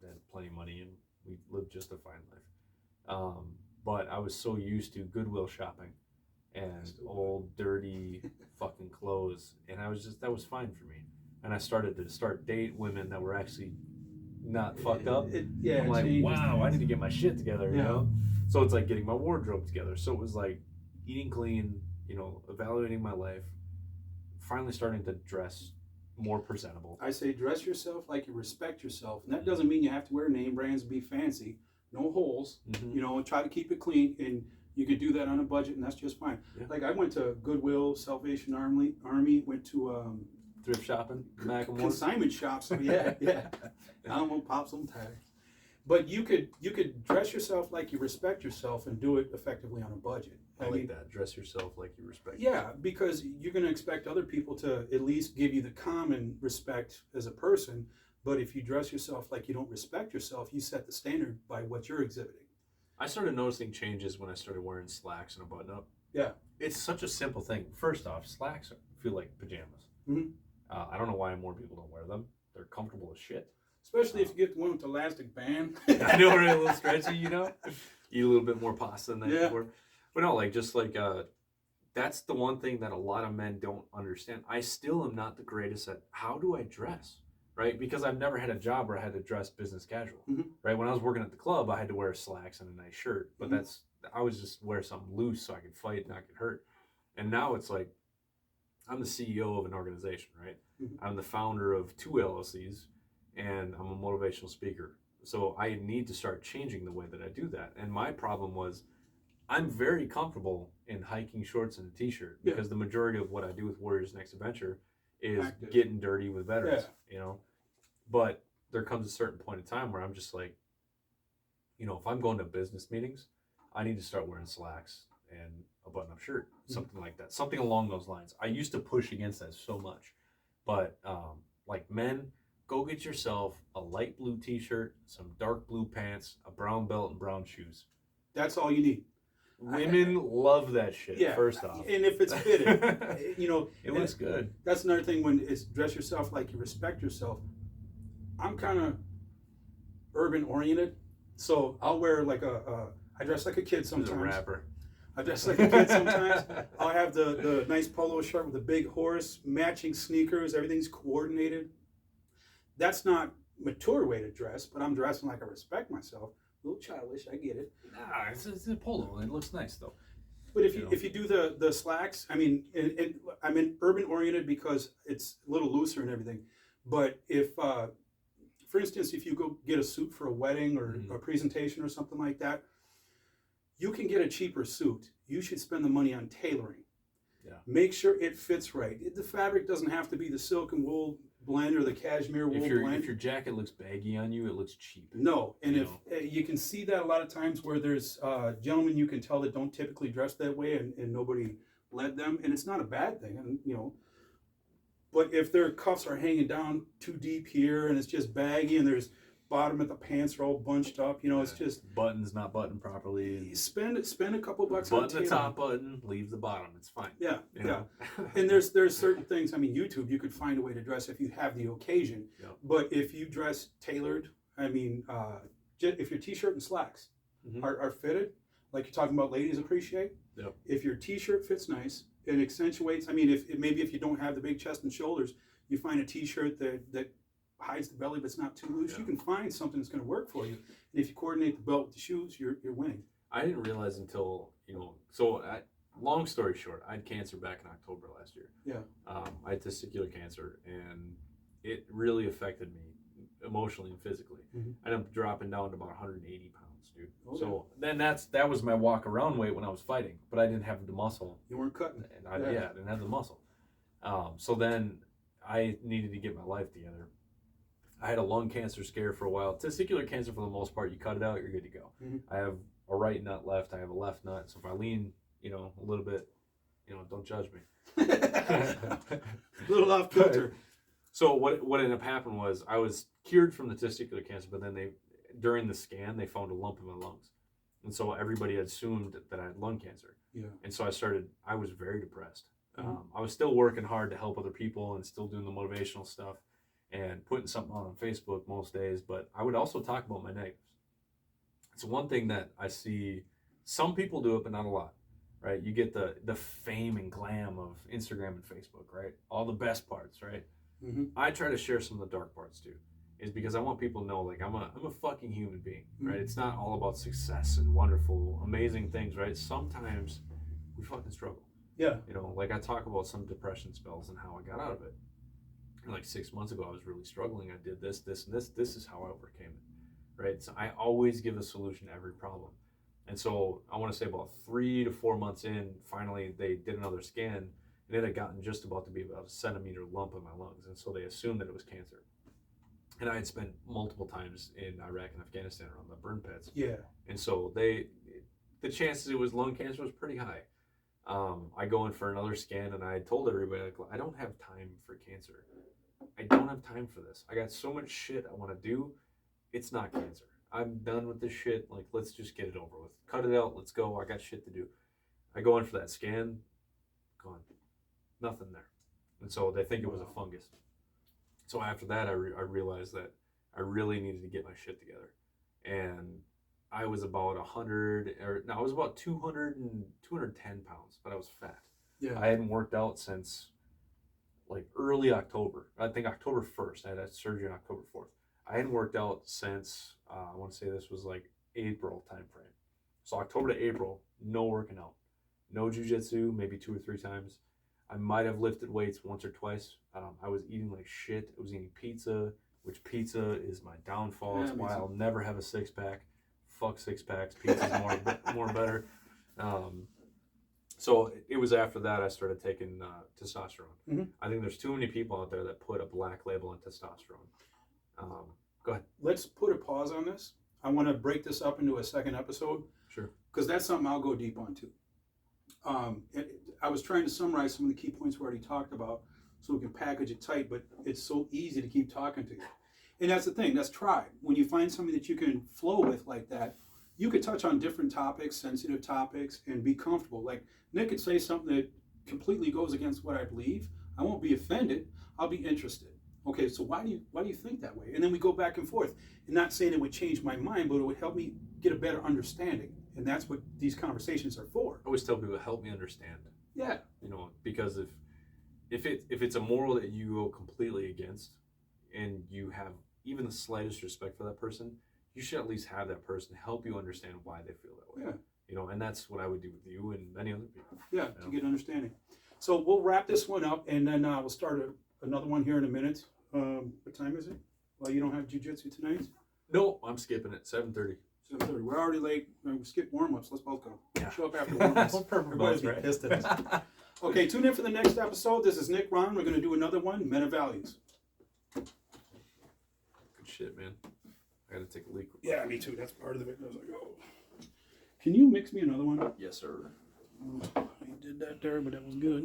had plenty of money, and we lived just a fine life. But I was so used to Goodwill shopping and old dirty fucking clothes, and that was fine for me. And I started to date women that were actually not fucked up. I'm like, wow, I need to get my shit together, you know? So it's like getting my wardrobe together. So it was like eating clean, you know, evaluating my life, finally starting to dress more presentable. I say dress yourself like you respect yourself. And that doesn't mean you have to wear name brands and be fancy. No holes, you know, and try to keep it clean. And you could do that on a budget, and that's just fine. Yeah. Like, I went to Goodwill, Salvation Army, went to thrift shopping, consignment shops. So yeah. I'm gonna pop some tags. But you could dress yourself like you respect yourself and do it effectively on a budget. I mean, that. Dress yourself like you respect yourself. Yeah, because you're going to expect other people to at least give you the common respect as a person. But if you dress yourself like you don't respect yourself, you set the standard by what you're exhibiting. I started noticing changes when I started wearing slacks and a button-up. Yeah. It's such a simple thing. First off, slacks feel like pajamas. Mm-hmm. I don't know why more people don't wear them. They're comfortable as shit. Especially if you get the one with the elastic band. I know, right? A little stretchy, you know? Eat a little bit more pasta than that before. But no, like, just like, that's the one thing that a lot of men don't understand. I still am not the greatest at how do I dress, right? Because I've never had a job where I had to dress business casual, right? When I was working at the club, I had to wear slacks and a nice shirt. But I was just wear something loose so I could fight and not get hurt. And now it's like, I'm the CEO of an organization, right? I'm the founder of 2 LLCs. And I'm a motivational speaker. So I need to start changing the way that I do that. And my problem was, I'm very comfortable in hiking shorts and a t-shirt, because the majority of what I do with Warriors Next Adventure is getting dirty with veterans, you know? But there comes a certain point in time where I'm just like, you know, if I'm going to business meetings, I need to start wearing slacks and a button-up shirt, something like that, something along those lines. I used to push against that so much, but like, men, go get yourself a light blue t-shirt, some dark blue pants, a brown belt, and brown shoes. That's all you need. Women love that shit, first off. And if it's fitted, you know. It looks good. That's another thing when it's dress yourself like you respect yourself. I'm kind of urban oriented, so I'll wear like I dress like a kid sometimes. He's a rapper. I dress like a kid sometimes. I'll have the nice polo shirt with the big horse, matching sneakers, everything's coordinated. That's not mature way to dress, but I'm dressing like I respect myself. A little childish, I get it. Nah, it's a polo. It looks nice though. But if you do the slacks, I mean, I'm in urban oriented because it's a little looser and everything. But if, for instance, if you go get a suit for a wedding or a presentation or something like that, you can get a cheaper suit. You should spend the money on tailoring. Yeah. Make sure it fits right. The fabric doesn't have to be the silk and wool blend or the cashmere wool blend. If your jacket looks baggy on you, it looks cheap. No, and you can see that a lot of times where there's gentlemen you can tell that don't typically dress that way, and nobody led them, and it's not a bad thing, and But if their cuffs are hanging down too deep here, and it's just baggy, and there's bottom of the pants are all bunched up, it's just buttons not buttoned properly. Spend a couple bucks on the top button, leave the bottom. It's fine. Yeah, yeah. And there's certain things. I mean, YouTube, you could find a way to dress if you have the occasion. Yep. But if you dress tailored, I mean, if your t-shirt and slacks are fitted, like you're talking about, ladies appreciate. Yep. If your t-shirt fits nice, it accentuates. I mean, if you don't have the big chest and shoulders, you find a t-shirt that hides the belly but it's not too loose. You can find something that's going to work for you, and if you coordinate the belt with the shoes, you're winning. I didn't realize until long story short, I had cancer back in October last year. Yeah. I had testicular cancer, and it really affected me emotionally and physically. I ended up dropping down to about 180 pounds, dude. Okay. So then that was my walk around weight when I was fighting, but I didn't have the muscle. You weren't cutting. And I didn't have the muscle. So then I needed to get my life together. I had a lung cancer scare for a while. Testicular cancer, for the most part, you cut it out, you're good to go. I have a right nut left. I have a left nut. So if I lean, a little bit, don't judge me. A little off kilter. So what ended up happening was I was cured from the testicular cancer, but then during the scan, they found a lump in my lungs. And so everybody had assumed that I had lung cancer. Yeah. And so I was very depressed. I was still working hard to help other people and still doing the motivational stuff and putting something on Facebook most days, but I would also talk about my negatives. It's one thing that I see some people do it, but not a lot, right? You get the fame and glam of Instagram and Facebook, right? All the best parts, right? I try to share some of the dark parts too, is because I want people to know, like, I'm a fucking human being, right? It's not all about success and wonderful, amazing things, right? Sometimes we fucking struggle. Yeah. Like I talk about some depression spells and how I got out of it. And like 6 months ago, I was really struggling. I did this, and this. This is how I overcame it, right? So I always give a solution to every problem. And so I want to say about 3 to 4 months in, finally they did another scan, and it had gotten just about to be about a centimeter lump in my lungs. And so they assumed that it was cancer. And I had spent multiple times in Iraq and Afghanistan around the burn pits. Yeah. And so the chances it was lung cancer was pretty high. I go in for another scan, and I told everybody, like, I don't have time for cancer. I don't have time for this. I got so much shit I want to do. It's not cancer. I'm done with this shit. Like, let's just get it over with. Cut it out. Let's go. I got shit to do. I go in for that scan. Gone. Nothing there. And so they think it was a fungus. So after that, I realized that I really needed to get my shit together. And I was about 210 pounds, but I was fat. Yeah. I hadn't worked out since like early October. I think October 1st. I had a surgery on October 4th. I hadn't worked out since, I want to say this was like April time frame. So October to April, no working out. No jiu-jitsu, maybe 2 or 3 times. I might have lifted weights once or twice. I was eating like shit. I was eating pizza, which pizza is my downfall. It's why I'll never have a 6-pack. Fuck 6-packs. Pizza's more better. So it was after that I started taking testosterone. I think there's too many people out there that put a black label on testosterone. Go ahead. Let's put a pause on this. I want to break this up into a second episode. Sure. Because that's something I'll go deep on too. I was trying to summarize some of the key points we already talked about so we can package it tight, but it's so easy to keep talking to you. And that's the thing, that's tribe. When you find something that you can flow with like that, you could touch on different topics, sensitive topics, and be comfortable. Like Nick could say something that completely goes against what I believe. I won't be offended. I'll be interested. Okay, so why do you think that way? And then we go back and forth. And not saying it would change my mind, but it would help me get a better understanding. And that's what these conversations are for. I always tell people, help me understand. Yeah. You know, because if it's a moral that you go completely against, and you have even the slightest respect for that person, you should at least have that person help you understand why they feel that way. Yeah. You know, and that's what I would do with you and many other people. Yeah, to get understanding. So we'll wrap this one up, and then we'll start another one here in a minute. What time is it? Well, you don't have jiu-jitsu tonight? No, I'm skipping it. 7:30. 7:30. We're already late. We skipped warm-ups. Let's both go. Yeah. Show up after warm-ups. Everybody's be pissed at us. Okay, tune in for the next episode. This is Nick Rahn. We're going to do another one, Men of Values. Good shit, man. I got to take a leak. Yeah, me too. That's part of it. I was like, oh. Can you mix me another one? Yes, sir. I did that there, but that was good.